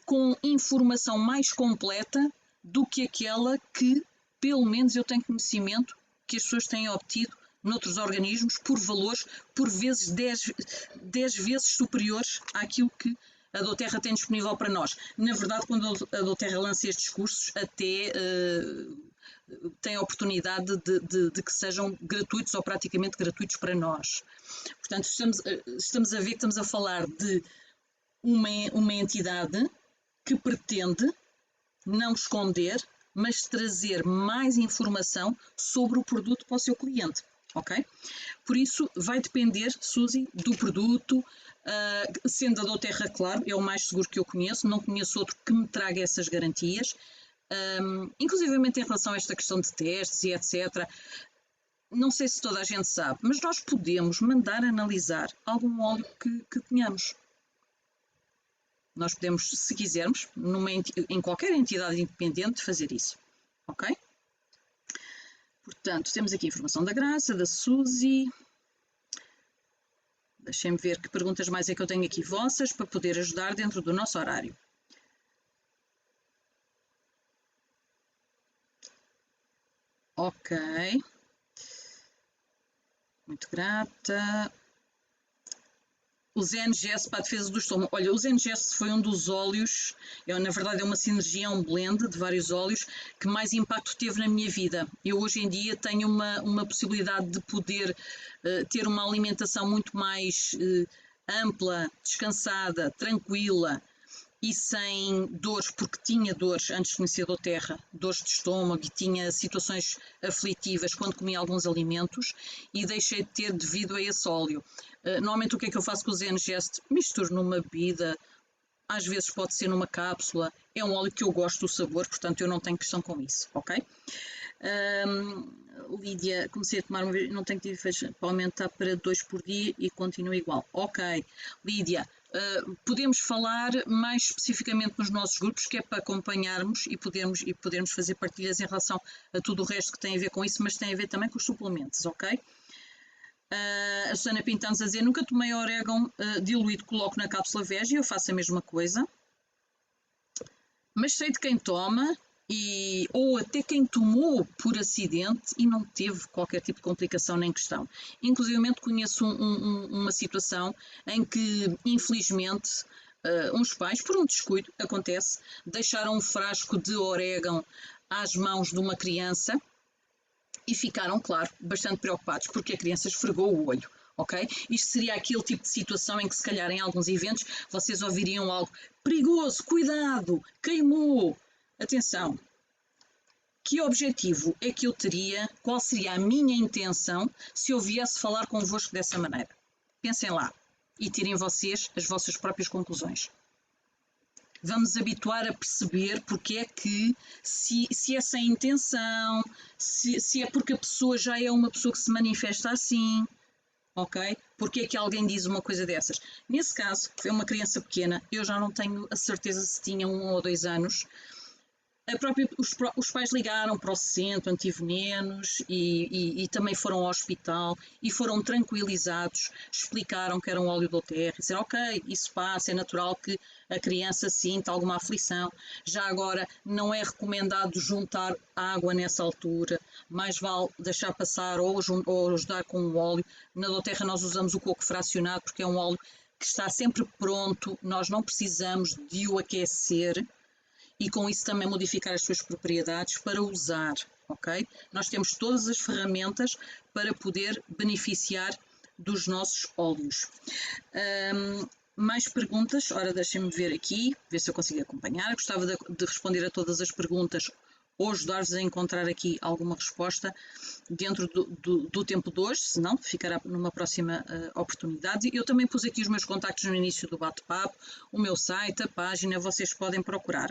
com informação mais completa do que aquela que, pelo menos eu tenho conhecimento, que as pessoas têm obtido noutros organismos por valores, por vezes 10 vezes superiores àquilo que a doTERRA tem disponível para nós. Na verdade, quando a doTERRA lança estes cursos, até tem a oportunidade de que sejam gratuitos ou praticamente gratuitos para nós. Portanto, estamos a ver que estamos a falar de uma entidade que pretende não esconder, mas trazer mais informação sobre o produto para o seu cliente, ok? Por isso, vai depender, Suzy, do produto, sendo a doTERRA, claro, é o mais seguro que eu conheço, não conheço outro que me traga essas garantias, inclusivamente em relação a esta questão de testes e etc., não sei se toda a gente sabe, mas nós podemos mandar analisar algum óleo que tenhamos. Nós podemos, se quisermos, em qualquer entidade independente, fazer isso, ok? Portanto, temos aqui a informação da Graça, da Suzy. Deixem-me ver que perguntas mais é que eu tenho aqui vossas para poder ajudar dentro do nosso horário. Ok. Muito grata. O ZNGS para a defesa do estômago. Olha, o ZNGS foi um dos óleos, na verdade é uma sinergia, é um blend de vários óleos que mais impacto teve na minha vida. Eu hoje em dia tenho uma possibilidade de poder ter uma alimentação muito mais ampla, descansada, tranquila e sem dores, porque tinha dores antes de conhecer a doTERRA, dores de estômago e tinha situações aflitivas quando comia alguns alimentos e deixei de ter devido a esse óleo. Normalmente o que é que eu faço com o ZenGest? Misturo numa bebida, às vezes pode ser numa cápsula, é um óleo que eu gosto do sabor, portanto eu não tenho questão com isso, ok? Lídia, comecei a tomar uma vez, não tenho tido efeitos para aumentar para 2 por dia e continua igual. Ok, Lídia, podemos falar mais especificamente nos nossos grupos, que é para acompanharmos e podermos fazer partilhas em relação a tudo o resto que tem a ver com isso, mas tem a ver também com os suplementos, ok? A Susana Pintanos a dizer, nunca tomei orégano diluído, coloco na cápsula veg e eu faço a mesma coisa. Mas sei de quem toma ou até quem tomou por acidente e não teve qualquer tipo de complicação nem questão. Inclusive conheço uma situação em que, infelizmente, uns pais, por um descuido, acontece, deixaram um frasco de orégano às mãos de uma criança e ficaram, claro, bastante preocupados porque a criança esfregou o olho. Okay? Isto seria aquele tipo de situação em que, se calhar, em alguns eventos, vocês ouviriam algo perigoso, cuidado, queimou. Atenção, que objetivo é que eu teria, qual seria a minha intenção se eu viesse falar convosco dessa maneira? Pensem lá e tirem vocês as vossas próprias conclusões. Vamos habituar a perceber porque é que, se é sem intenção, se é porque a pessoa já é uma pessoa que se manifesta assim, ok? Porque é que alguém diz uma coisa dessas? Nesse caso, foi uma criança pequena, eu já não tenho a certeza se tinha 1 ou 2 anos. Os pais ligaram para o centro antivenenos e também foram ao hospital e foram tranquilizados, explicaram que era um óleo doTERRA, disseram ok, isso passa, é natural que a criança sinta alguma aflição, já agora não é recomendado juntar água nessa altura, mais vale deixar passar ou ajudar com o óleo. Na doTERRA nós usamos o coco fracionado porque é um óleo que está sempre pronto, nós não precisamos de o aquecer e com isso também modificar as suas propriedades para usar, ok? Nós temos todas as ferramentas para poder beneficiar dos nossos óleos. Mais perguntas? Ora, deixem-me ver aqui, ver se eu consigo acompanhar. Gostava de responder a todas as perguntas ou ajudar-vos a encontrar aqui alguma resposta dentro do tempo de hoje, se não, ficará numa próxima oportunidade. Eu também pus aqui os meus contactos no início do bate-papo, o meu site, a página, vocês podem procurar.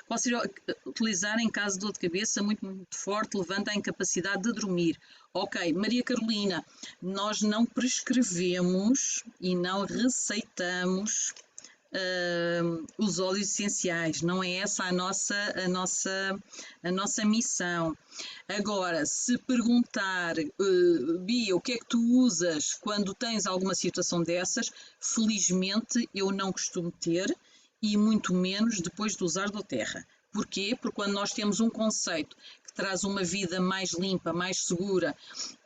Qual seria utilizar em caso de dor de cabeça muito, muito forte, levanta a incapacidade de dormir? Ok, Maria Carolina, nós não prescrevemos e não receitamos os óleos essenciais, não é essa a nossa missão. Agora, se perguntar, Bia, o que é que tu usas quando tens alguma situação dessas, felizmente eu não costumo ter e muito menos depois de usar doTERRA. Porquê? Porque quando nós temos um conceito que traz uma vida mais limpa, mais segura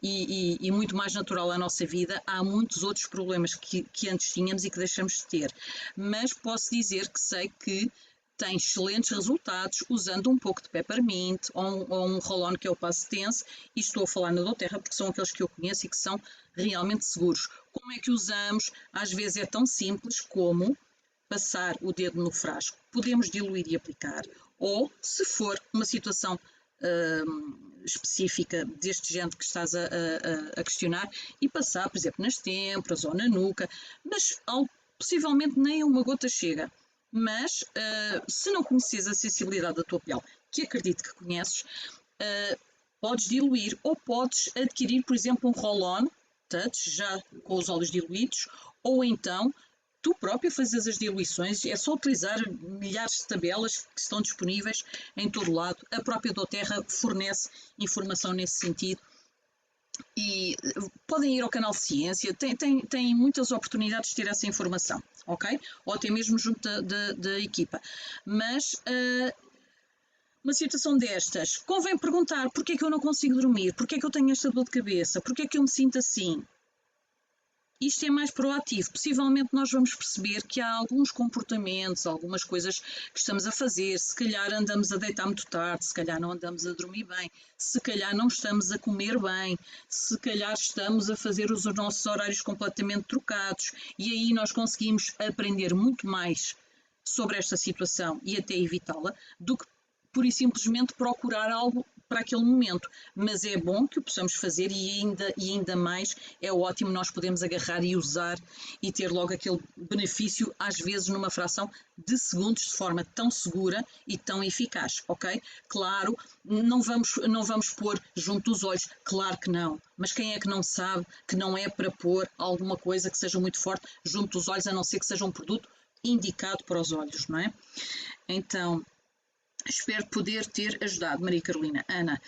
e muito mais natural à nossa vida, há muitos outros problemas que antes tínhamos e que deixamos de ter. Mas posso dizer que sei que tem excelentes resultados usando um pouco de peppermint ou um roll-on que é o Passtense, e estou a falar na doTERRA porque são aqueles que eu conheço e que são realmente seguros. Como é que usamos? Às vezes é tão simples como passar o dedo no frasco, podemos diluir e aplicar, ou se for uma situação específica deste género que estás a questionar, e passar, por exemplo, nas têmporas ou na nuca, mas possivelmente nem uma gota chega. Mas se não conheces a sensibilidade da tua pele, que acredito que conheces, podes diluir ou podes adquirir, por exemplo, um roll-on touch já com os óleos diluídos, ou então tu próprio fazes as diluições, é só utilizar milhares de tabelas que estão disponíveis em todo lado. A própria doTERRA fornece informação nesse sentido e podem ir ao canal Ciência, tem muitas oportunidades de ter essa informação, ok? Ou até mesmo junto da equipa. Mas uma situação destas, convém perguntar porque é que eu não consigo dormir, porque é que eu tenho esta dor de cabeça, porque é que eu me sinto assim. Isto é mais proativo. Possivelmente nós vamos perceber que há alguns comportamentos, algumas coisas que estamos a fazer. Se calhar andamos a deitar muito tarde, se calhar não andamos a dormir bem, se calhar não estamos a comer bem, se calhar estamos a fazer os nossos horários completamente trocados. E aí nós conseguimos aprender muito mais sobre esta situação e até evitá-la do que pura e simplesmente procurar algo para aquele momento, mas é bom que o possamos fazer e ainda mais é ótimo nós podemos agarrar e usar e ter logo aquele benefício, às vezes numa fração de segundos, de forma tão segura e tão eficaz, ok? Claro, não vamos pôr junto dos olhos, claro que não, mas quem é que não sabe que não é para pôr alguma coisa que seja muito forte junto dos olhos, a não ser que seja um produto indicado para os olhos, não é? Então, espero poder ter ajudado, Maria Carolina. Ana,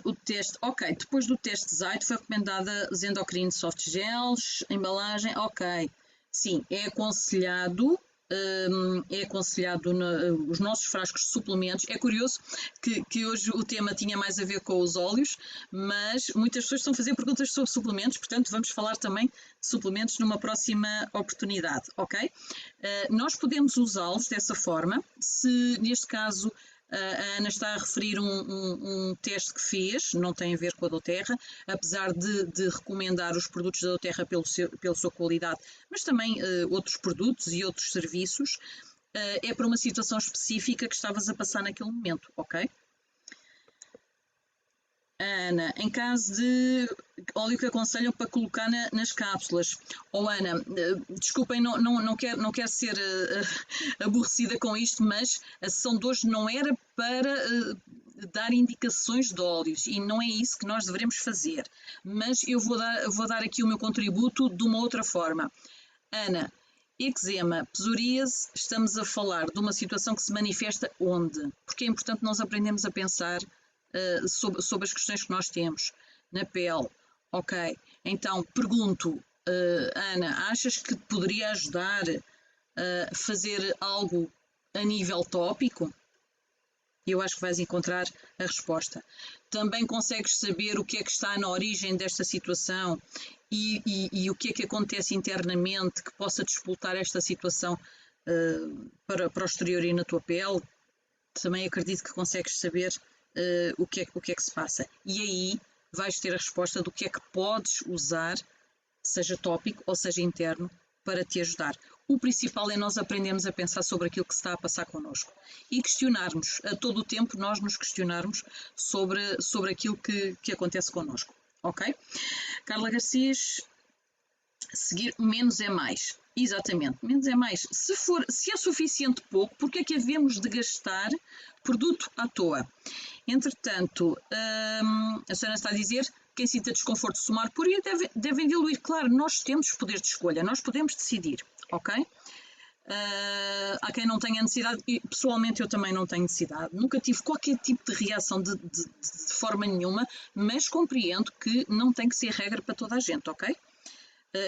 o teste, ok, depois do teste Zite foi recomendada Zendocrine Soft Gels, embalagem, ok, sim, é aconselhado os nossos frascos de suplementos. É curioso que hoje o tema tinha mais a ver com os óleos, mas muitas pessoas estão a fazer perguntas sobre suplementos, portanto vamos falar também de suplementos numa próxima oportunidade, ok? Nós podemos usá-los dessa forma, se neste caso a Ana está a referir um teste que fez, não tem a ver com a doTERRA, apesar de recomendar os produtos da doTERRA pela sua qualidade, mas também outros produtos e outros serviços, é para uma situação específica que estavas a passar naquele momento, ok? Ana, em caso de óleo que aconselham para colocar nas cápsulas. Ana, desculpem, não quero ser aborrecida com isto, mas a sessão de hoje não era para dar indicações de óleos e não é isso que nós devemos fazer. Mas eu vou dar aqui o meu contributo de uma outra forma. Ana, eczema, psoríase, estamos a falar de uma situação que se manifesta onde? Porque é importante nós aprendermos a pensar sobre as questões que nós temos na pele. Ok, então pergunto, Ana, achas que poderia ajudar a fazer algo a nível tópico? Eu acho que vais encontrar a resposta. Também consegues saber o que é que está na origem desta situação e o que é que acontece internamente que possa despoltar esta situação para o exterior e na tua pele? Também acredito que consegues saber o que é que se passa. E aí vais ter a resposta do que é que podes usar, seja tópico ou seja interno, para te ajudar. O principal é nós aprendermos a pensar sobre aquilo que se está a passar connosco e questionarmos, a todo o tempo nós nos questionarmos sobre aquilo que acontece connosco. Ok? Carla Garcias, seguir menos é mais. Exatamente, menos é mais. Se é suficiente pouco, porque é que havemos de gastar produto à toa? Entretanto, a Susana está a dizer quem sinta desconforto de tomar por devem diluir. Claro, nós temos poder de escolha, nós podemos decidir, ok? Há quem não tenha necessidade, e pessoalmente eu também não tenho necessidade. Nunca tive qualquer tipo de reação de forma nenhuma, mas compreendo que não tem que ser regra para toda a gente, ok?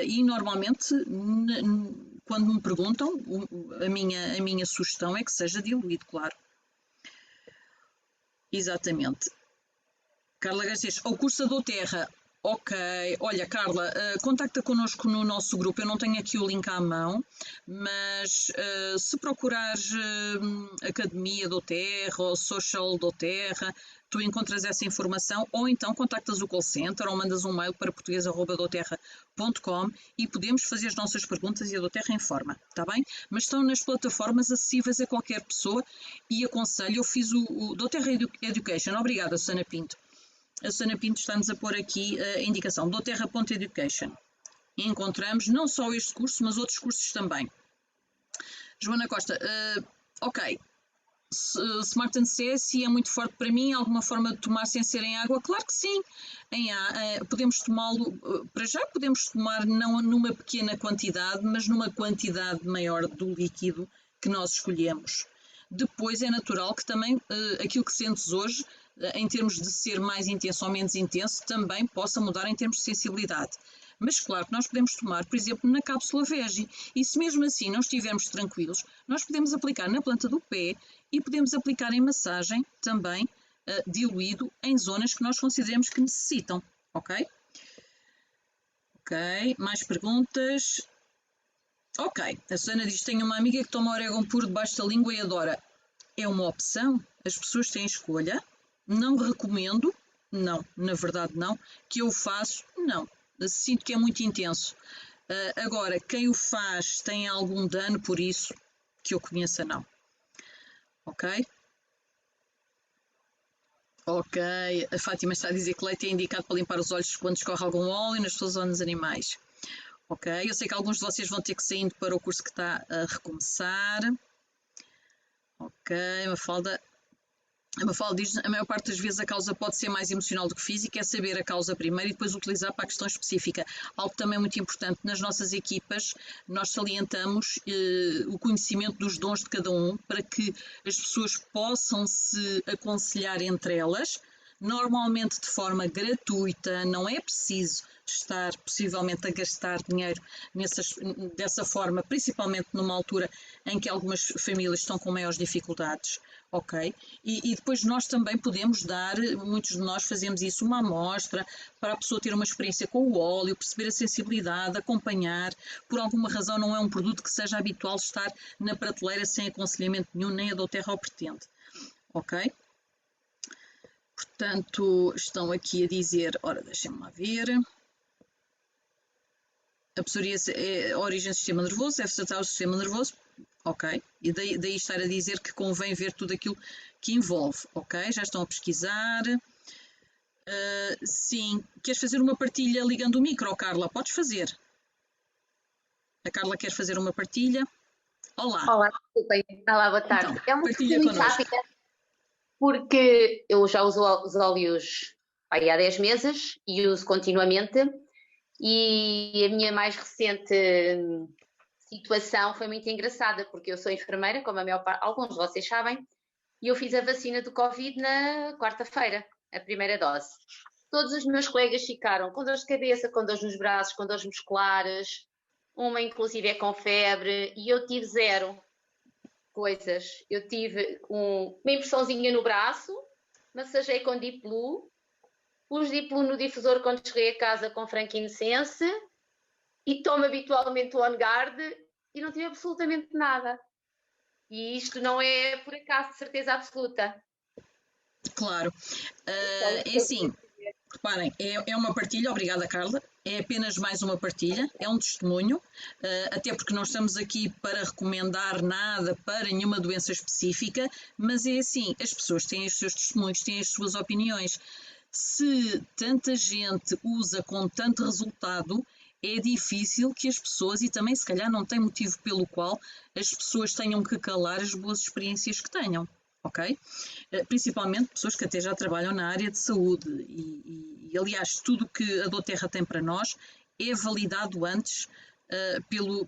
E normalmente, quando me perguntam, a minha sugestão é que seja diluído, claro. Exatamente. Carla Garcês, ao curso da doTERRA. Ok, olha Carla, contacta connosco no nosso grupo, eu não tenho aqui o link à mão, mas se procurares Academia doTERRA ou Social doTERRA, tu encontras essa informação, ou então contactas o call center ou mandas um mail para português@doterra.com e podemos fazer as nossas perguntas e a doTERRA informa, está bem? Mas estão nas plataformas acessíveis a qualquer pessoa e aconselho, eu fiz o doTERRA Education, obrigada Susana Pinto. A Susana Pinto está-nos a pôr aqui a indicação, doTERRA.education. Encontramos não só este curso, mas outros cursos também. Joana Costa, ok, Smart C, se é muito forte para mim, alguma forma de tomar sem ser em água? Claro que sim, podemos tomá-lo, para já podemos tomar não numa pequena quantidade, mas numa quantidade maior do líquido que nós escolhemos. depois é natural que também aquilo que sentes hoje, em termos de ser mais intenso ou menos intenso, também possa mudar em termos de sensibilidade. Mas claro que nós podemos tomar, por exemplo, na cápsula Vegi, e se mesmo assim não estivermos tranquilos, nós podemos aplicar na planta do pé e podemos aplicar em massagem também, diluído em zonas que nós consideremos que necessitam, ok? Ok, mais perguntas? Ok, a Susana diz: tenho uma amiga que toma orégano puro debaixo da língua e adora. É uma opção, as pessoas têm escolha. Não recomendo, não, na verdade não. Que eu faço, não. Sinto que é muito intenso. Agora, quem o faz tem algum dano por isso, que eu conheça, não. Ok? Ok, a Fátima está a dizer que leite é indicado para limpar os olhos quando escorre algum óleo nas pessoas ou nos animais. Ok, eu sei que alguns de vocês vão ter que sair para o curso que está a recomeçar. Ok, a Mafalda diz: a maior parte das vezes a causa pode ser mais emocional do que física, é saber a causa primeiro e depois utilizar para a questão específica. Algo também muito importante nas nossas equipas, nós salientamos o conhecimento dos dons de cada um para que as pessoas possam se aconselhar entre elas, normalmente de forma gratuita, não é preciso estar possivelmente a gastar dinheiro dessa forma, principalmente numa altura em que algumas famílias estão com maiores dificuldades, ok? E depois nós também podemos dar, muitos de nós fazemos isso, uma amostra para a pessoa ter uma experiência com o óleo, perceber a sensibilidade, acompanhar. Por alguma razão não é um produto que seja habitual estar na prateleira sem aconselhamento nenhum, nem a doTERRA o pretende, ok? Portanto, estão aqui a dizer, ora, deixem-me lá ver. A psoríase é a origem do sistema nervoso, deve tratar o sistema nervoso, ok. E daí estar a dizer que convém ver tudo aquilo que envolve, ok. Já estão a pesquisar. Sim, queres fazer uma partilha ligando o micro, Carla? Podes fazer. A Carla quer fazer uma partilha. Olá. Olá, desculpem. Olá, boa tarde. Então, É uma partilha coisa muito connosco. rápida, porque eu já uso os óleos há 10 meses e uso continuamente, e a minha mais recente situação foi muito engraçada, porque eu sou enfermeira, como a maior parte, alguns de vocês sabem, e eu fiz a vacina do Covid na quarta-feira, a primeira dose. Todos os meus colegas ficaram com dores de cabeça, com dores nos braços, com dores musculares, uma inclusive é com febre, e eu tive zero coisas. Eu tive uma impressãozinha no braço, massagei com Deep Blue, pus Deep Blue no difusor quando cheguei a casa com frankincense e tomo habitualmente o On Guard e não tive absolutamente nada. E isto não é por acaso, de certeza absoluta. Claro. É assim, reparem, é uma partilha, obrigada Carla, é apenas mais uma partilha, é um testemunho, até porque não estamos aqui para recomendar nada para nenhuma doença específica, mas é assim, as pessoas têm os seus testemunhos, têm as suas opiniões. Se tanta gente usa com tanto resultado, é difícil que as pessoas, e também se calhar não tem motivo pelo qual as pessoas tenham que calar as boas experiências que tenham. Ok? Principalmente pessoas que até já trabalham na área de saúde e aliás, tudo que a doTERRA tem para nós é validado antes pela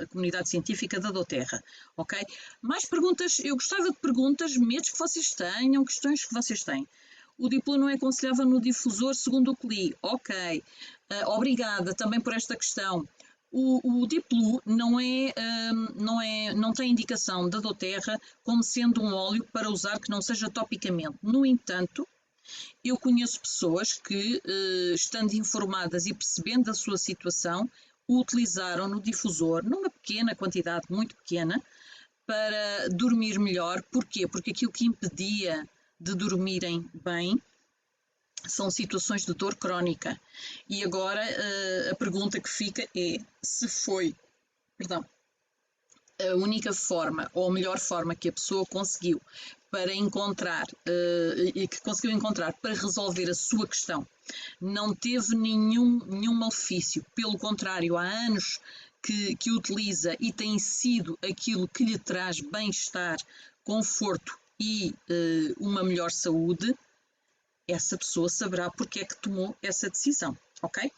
comunidade científica da doTERRA, ok? Mais perguntas, eu gostava de perguntas, medos que vocês tenham, questões que vocês têm. O diplo não é aconselhável no difusor segundo o que li, ok. Obrigada também por esta questão. O Deep Blue não tem indicação da doTERRA como sendo um óleo para usar que não seja topicamente. No entanto, eu conheço pessoas que, estando informadas e percebendo a sua situação, o utilizaram no difusor, numa pequena quantidade, muito pequena, para dormir melhor. Porquê? Porque aquilo que impedia de dormirem bem são situações de dor crónica. E agora a pergunta que fica é se foi, a única forma ou a melhor forma que a pessoa conseguiu para encontrar e que conseguiu encontrar para resolver a sua questão. Não teve nenhum malefício, pelo contrário, há anos que utiliza e tem sido aquilo que lhe traz bem-estar, conforto e uma melhor saúde. Essa pessoa saberá porque é que tomou essa decisão, ok?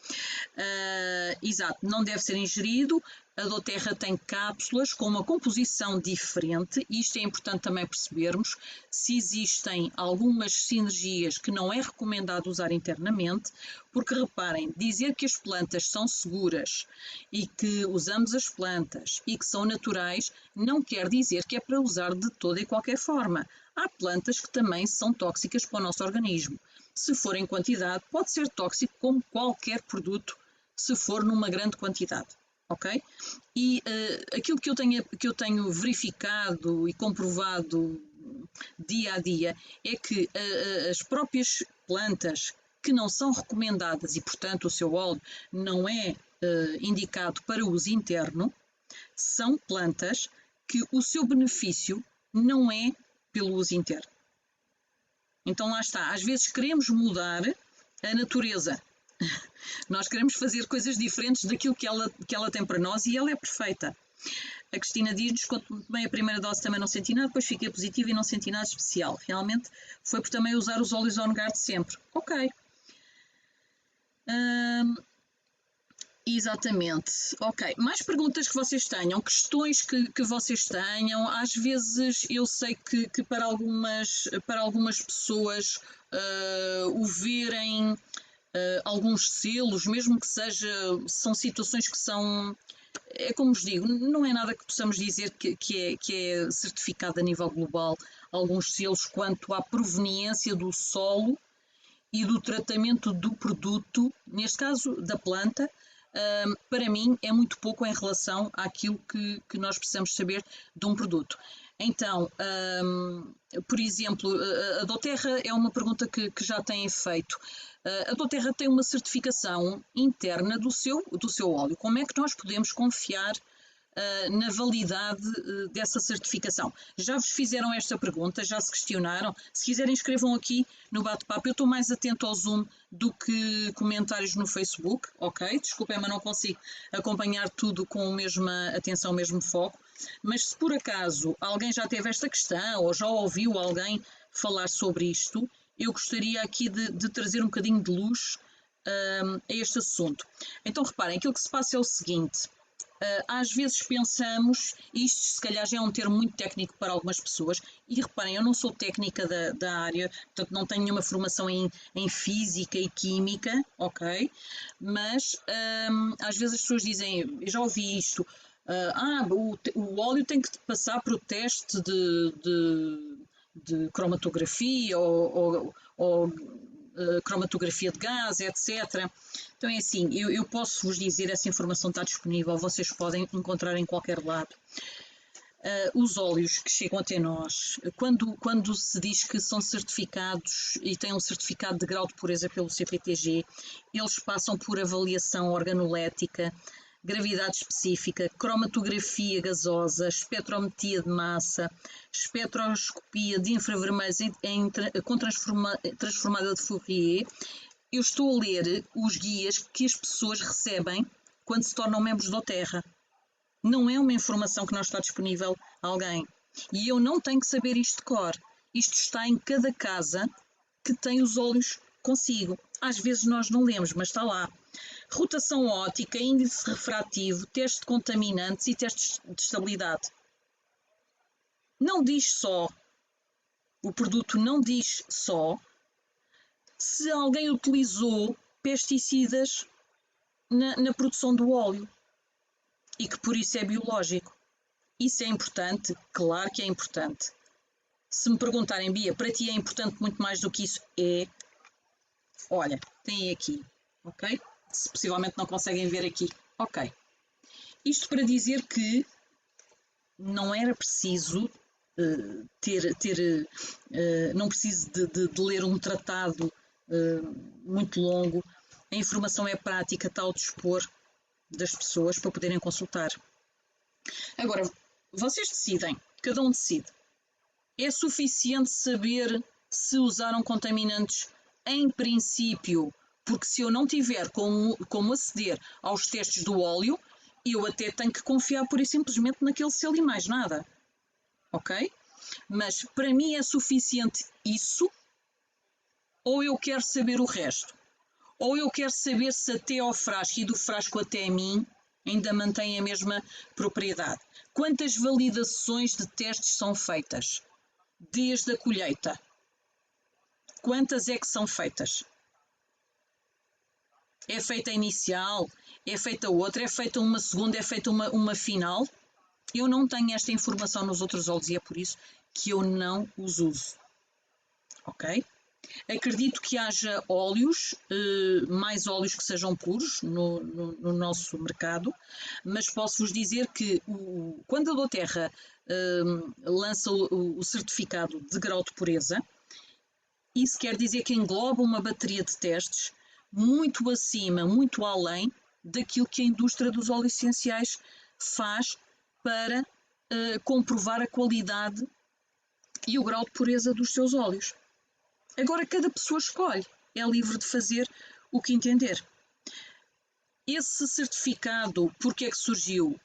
Exato, não deve ser ingerido. A doTERRA tem cápsulas com uma composição diferente, e isto é importante também percebermos se existem algumas sinergias que não é recomendado usar internamente, porque reparem, dizer que as plantas são seguras e que usamos as plantas e que são naturais não quer dizer que é para usar de toda e qualquer forma. Há plantas que também são tóxicas para o nosso organismo. Se for em quantidade, pode ser tóxico como qualquer produto, se for numa grande quantidade, ok? E aquilo que eu tenho verificado e comprovado dia a dia é que as próprias plantas que não são recomendadas e, portanto, o seu óleo não é indicado para uso interno, são plantas que o seu benefício não é pelo uso interno. Então lá está, às vezes queremos mudar a natureza. Nós queremos fazer coisas diferentes daquilo que ela tem para nós, e ela é perfeita. A Cristina diz-nos, quando tomei a primeira dose também não senti nada, depois fiquei positiva e não senti nada especial. Realmente foi por também usar os óleos On Guard sempre. Ok. Exatamente. Ok. Mais perguntas que vocês tenham, questões que vocês tenham. Às vezes eu sei que para algumas pessoas o verem alguns selos, mesmo que são situações que são, é como vos digo, não é nada que possamos dizer que é certificado a nível global, alguns selos quanto à proveniência do solo e do tratamento do produto, neste caso da planta. Para mim é muito pouco em relação àquilo que nós precisamos saber de um produto. Então, por exemplo, a doTERRA é uma pergunta que já têm feito. A doTERRA tem uma certificação interna do seu óleo. Como é que nós podemos confiar na validade dessa certificação? Já vos fizeram esta pergunta? Já se questionaram? Se quiserem, escrevam aqui no bate-papo. Eu estou mais atento ao Zoom do que comentários no Facebook, ok? Desculpem, mas não consigo acompanhar tudo com a mesma atenção, o mesmo foco. Mas se por acaso alguém já teve esta questão ou já ouviu alguém falar sobre isto, eu gostaria aqui de trazer um bocadinho de luz a este assunto. Então reparem, aquilo que se passa é o seguinte. Às vezes pensamos, isto se calhar já é um termo muito técnico para algumas pessoas, e reparem, eu não sou técnica da área, portanto não tenho nenhuma formação em física e química, ok? Mas às vezes as pessoas dizem, eu já ouvi isto, o óleo tem que passar por o teste de cromatografia ou cromatografia de gás, etc. Então é assim, eu posso vos dizer, essa informação está disponível, vocês podem encontrar em qualquer lado. Os óleos que chegam até nós, quando se diz que são certificados e têm um certificado de grau de pureza pelo CPTG, eles passam por avaliação organolética, gravidade específica, cromatografia gasosa, espectrometria de massa, espectroscopia de infravermelhos com transformada de Fourier. Eu estou a ler os guias que as pessoas recebem quando se tornam membros da doTERRA. Não é uma informação que não está disponível a alguém. E eu não tenho que saber isto de cor. Isto está em cada casa que tem os óleos consigo. Às vezes nós não lemos, mas está lá. Rotação óptica, índice refrativo, teste de contaminantes e testes de estabilidade. Não diz só, o produto não diz só se alguém utilizou pesticidas na produção do óleo e que por isso é biológico. Isso é importante? Claro que é importante. Se me perguntarem, Bia, para ti é importante muito mais do que isso? É. Olha, tem aqui, ok? Se possivelmente não conseguem ver aqui. Ok. Isto para dizer que não era preciso não preciso de ler um tratado muito longo. A informação é prática, está ao dispor das pessoas para poderem consultar. Agora, vocês decidem, cada um decide. É suficiente saber se usaram contaminantes em princípio, porque se eu não tiver como aceder aos testes do óleo, eu até tenho que confiar pura e simplesmente naquele selo e mais nada. Ok? Mas para mim é suficiente isso, ou eu quero saber o resto? Ou eu quero saber se até ao frasco e do frasco até a mim, ainda mantém a mesma propriedade. Quantas validações de testes são feitas desde a colheita? Quantas é que são feitas? É feita a inicial? É feita outra? É feita uma segunda? É feita uma final? Eu não tenho esta informação nos outros óleos e é por isso que eu não os uso. Ok? Acredito que haja óleos, mais óleos que sejam puros no nosso mercado, mas posso-vos dizer que quando a Doterra lança o certificado de grau de pureza, isso quer dizer que engloba uma bateria de testes muito acima, muito além daquilo que a indústria dos óleos essenciais faz para comprovar a qualidade e o grau de pureza dos seus óleos. Agora cada pessoa escolhe, é livre de fazer o que entender. Esse certificado, porque é que surgiu?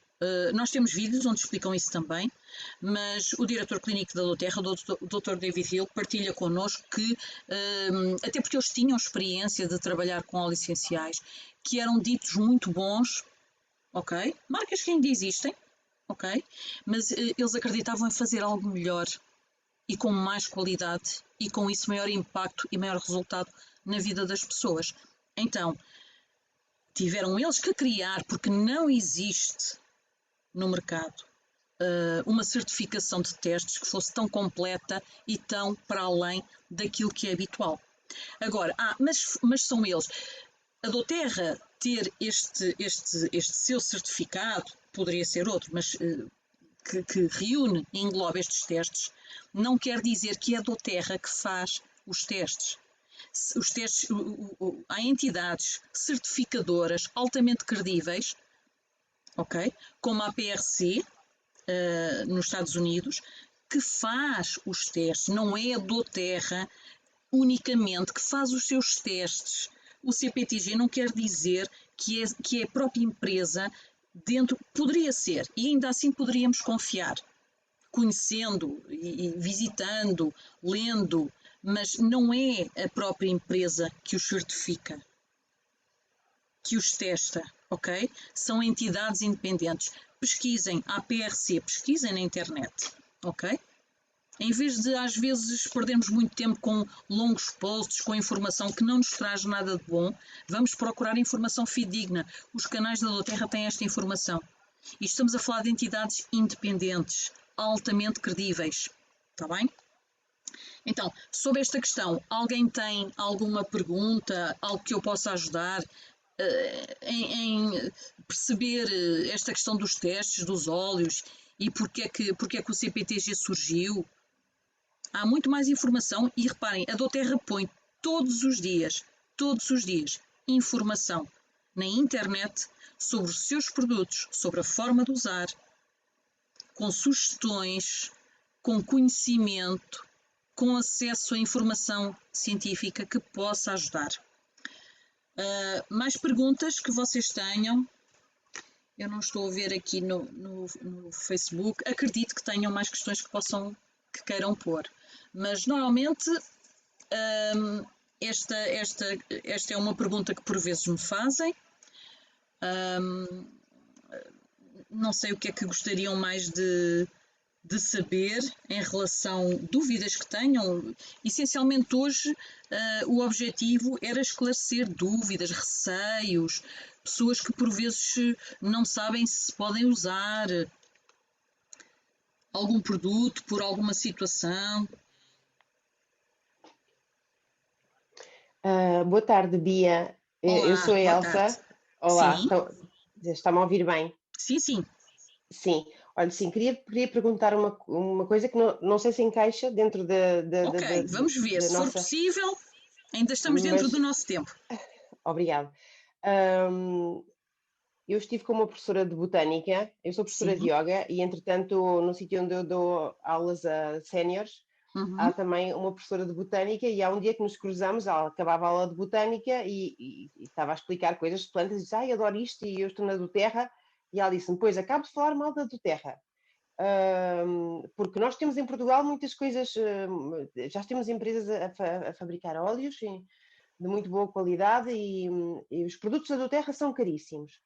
Nós temos vídeos onde explicam isso também, mas o diretor clínico da Doterra, o Dr. David Hill, partilha connosco que, até porque eles tinham experiência de trabalhar com óleos essenciais, que eram ditos muito bons, ok? Marcas que ainda existem, ok? Mas eles acreditavam em fazer algo melhor e com mais qualidade e com isso maior impacto e maior resultado na vida das pessoas. Então, tiveram eles que criar, porque não existe no mercado uma certificação de testes que fosse tão completa e tão para além daquilo que é habitual. Agora, mas são eles. A Doterra ter este seu certificado, poderia ser outro, mas que reúne e engloba estes testes, não quer dizer que é a Doterra que faz os testes. Os testes, há entidades certificadoras altamente credíveis, ok? Como a PRC, nos Estados Unidos, que faz os testes, não é a Doterra unicamente que faz os seus testes. O CPTG não quer dizer que é a própria empresa dentro, poderia ser, e ainda assim poderíamos confiar, conhecendo e visitando, lendo, mas não é a própria empresa que os certifica, que os testa, ok? São entidades independentes. Pesquisem a PRC, pesquisem na internet, ok? Em vez de, às vezes, perdermos muito tempo com longos posts, com informação que não nos traz nada de bom, vamos procurar informação fidedigna. Os canais da Doterra têm esta informação. E estamos a falar de entidades independentes, altamente credíveis. Está bem? Então, sobre esta questão, alguém tem alguma pergunta, algo que eu possa ajudar em perceber esta questão dos testes, dos óleos e porque é que o CPTG surgiu? Há muito mais informação e reparem, a Doterra põe todos os dias, informação na internet sobre os seus produtos, sobre a forma de usar, com sugestões, com conhecimento, com acesso a informação científica que possa ajudar. Mais perguntas que vocês tenham? Eu não estou a ver aqui no Facebook. Acredito que tenham mais questões que queiram pôr. Mas normalmente esta é uma pergunta que por vezes me fazem. Não sei o que é que gostariam mais de saber em relação a dúvidas que tenham. Essencialmente hoje o objetivo era esclarecer dúvidas, receios, pessoas que por vezes não sabem se podem usar algum produto por alguma situação. Boa tarde, Bia. Olá, Eu sou a boa Elsa. tarde. Olá, Sim, está-me a ouvir bem? sim, sim. Sim. Olha, sim, queria perguntar uma coisa que não sei se encaixa dentro Ok, vamos ver. da Se for nossa. possível, ainda estamos dentro do Mas, nosso tempo. obrigado. Eu estive com uma professora de botânica, eu sou professora de Sim. yoga e, entretanto, no sítio onde eu dou aulas a séniores, há também uma professora de botânica e há um dia que nos cruzamos, ela acabava a aula de botânica e estava a explicar coisas de plantas e disse, ai, adoro isto e eu estou na Doterra e ela disse-me, pois, acabo de falar mal da Doterra. Porque nós temos em Portugal muitas coisas, já temos empresas a fabricar óleos de muito boa qualidade e os produtos da Doterra são caríssimos.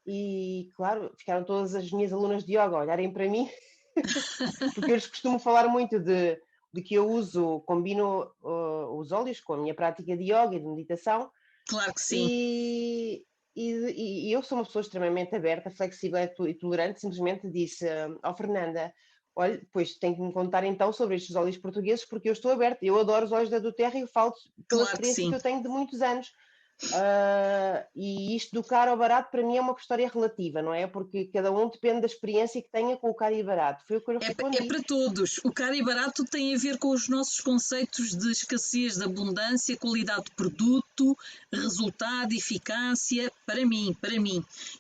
E, claro, ficaram todas as minhas alunas de yoga a olharem para mim, porque eu lhes costumo falar muito de que eu combino os óleos com a minha prática de yoga e de meditação, Claro que sim. e eu sou uma pessoa extremamente aberta, flexível e tolerante, simplesmente disse ao Fernanda, olha, pois tem que me contar então sobre estes óleos portugueses, porque eu estou aberta, eu adoro os óleos da doTERRA e falo pela Claro que experiência sim. que eu tenho de muitos anos. E isto do caro ao barato para mim é uma história relativa, não é? Porque cada um depende da experiência que tenha com o caro e barato. Foi o que eu lhe É respondi. para todos. O caro e barato tem a ver com os nossos conceitos de escassez, de abundância, qualidade de produto, resultado, eficácia, para mim.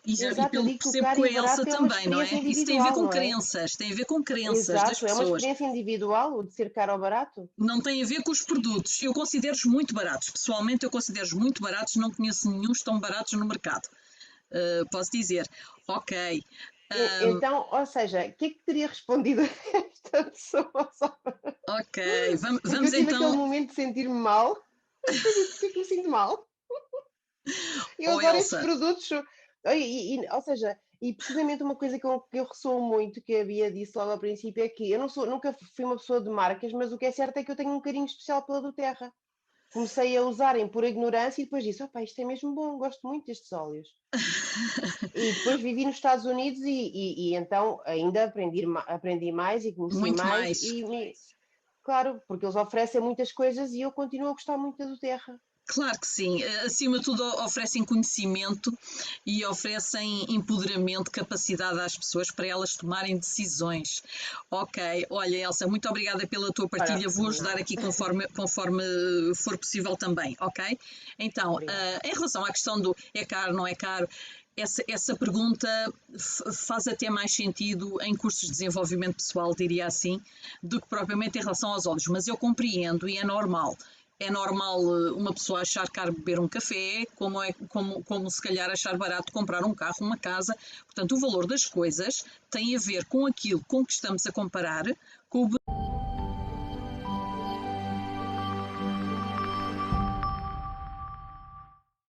E Exato, eu pelo que digo que o percebo caro com a e Elsa barato é uma também, não experiência é? Isso tem a ver individual, com não é? crenças, tem a ver com crenças das Exato, é uma pessoas. experiência individual o de ser caro ou barato. Não tem a ver com os produtos. Eu considero-os muito baratos. Pessoalmente, eu considero-os muito baratos. Não conheço nenhum tão baratos no mercado. Posso dizer, ok. Então, ou seja, o que é que teria respondido a esta pessoa? Ok, Porque vamos eu tive aquele então. momento de sentir-me mal. Depois disse, porquê que me sinto mal? Eu Oh, adoro estes Elsa, produtos. Ou seja, e precisamente uma coisa que eu ressoo muito, que a Bia disse logo ao princípio, é que eu nunca fui uma pessoa de marcas, mas o que é certo é que eu tenho um carinho especial pela doTERRA. Comecei a usarem por ignorância e depois disse, opá, isto é mesmo bom, gosto muito destes óleos. E depois vivi nos Estados Unidos e então ainda aprendi mais e conheci muito mais mais. claro, porque eles oferecem muitas coisas e eu continuo a gostar muito da doTERRA. Claro que sim. Acima de tudo, oferecem conhecimento e oferecem empoderamento, capacidade às pessoas para elas tomarem decisões. Ok, olha, Elsa, muito obrigada pela tua Ora, partilha. Vou ajudar nada. aqui conforme for possível também, ok? Então, Obrigada. em relação à questão do é caro, não é caro, essa pergunta faz até mais sentido em cursos de desenvolvimento pessoal, diria assim, do que propriamente em relação aos olhos, mas eu compreendo e é normal. É normal uma pessoa achar caro beber um café, como se calhar achar barato comprar um carro, uma casa. Portanto, o valor das coisas tem a ver com aquilo com que estamos a comparar, com o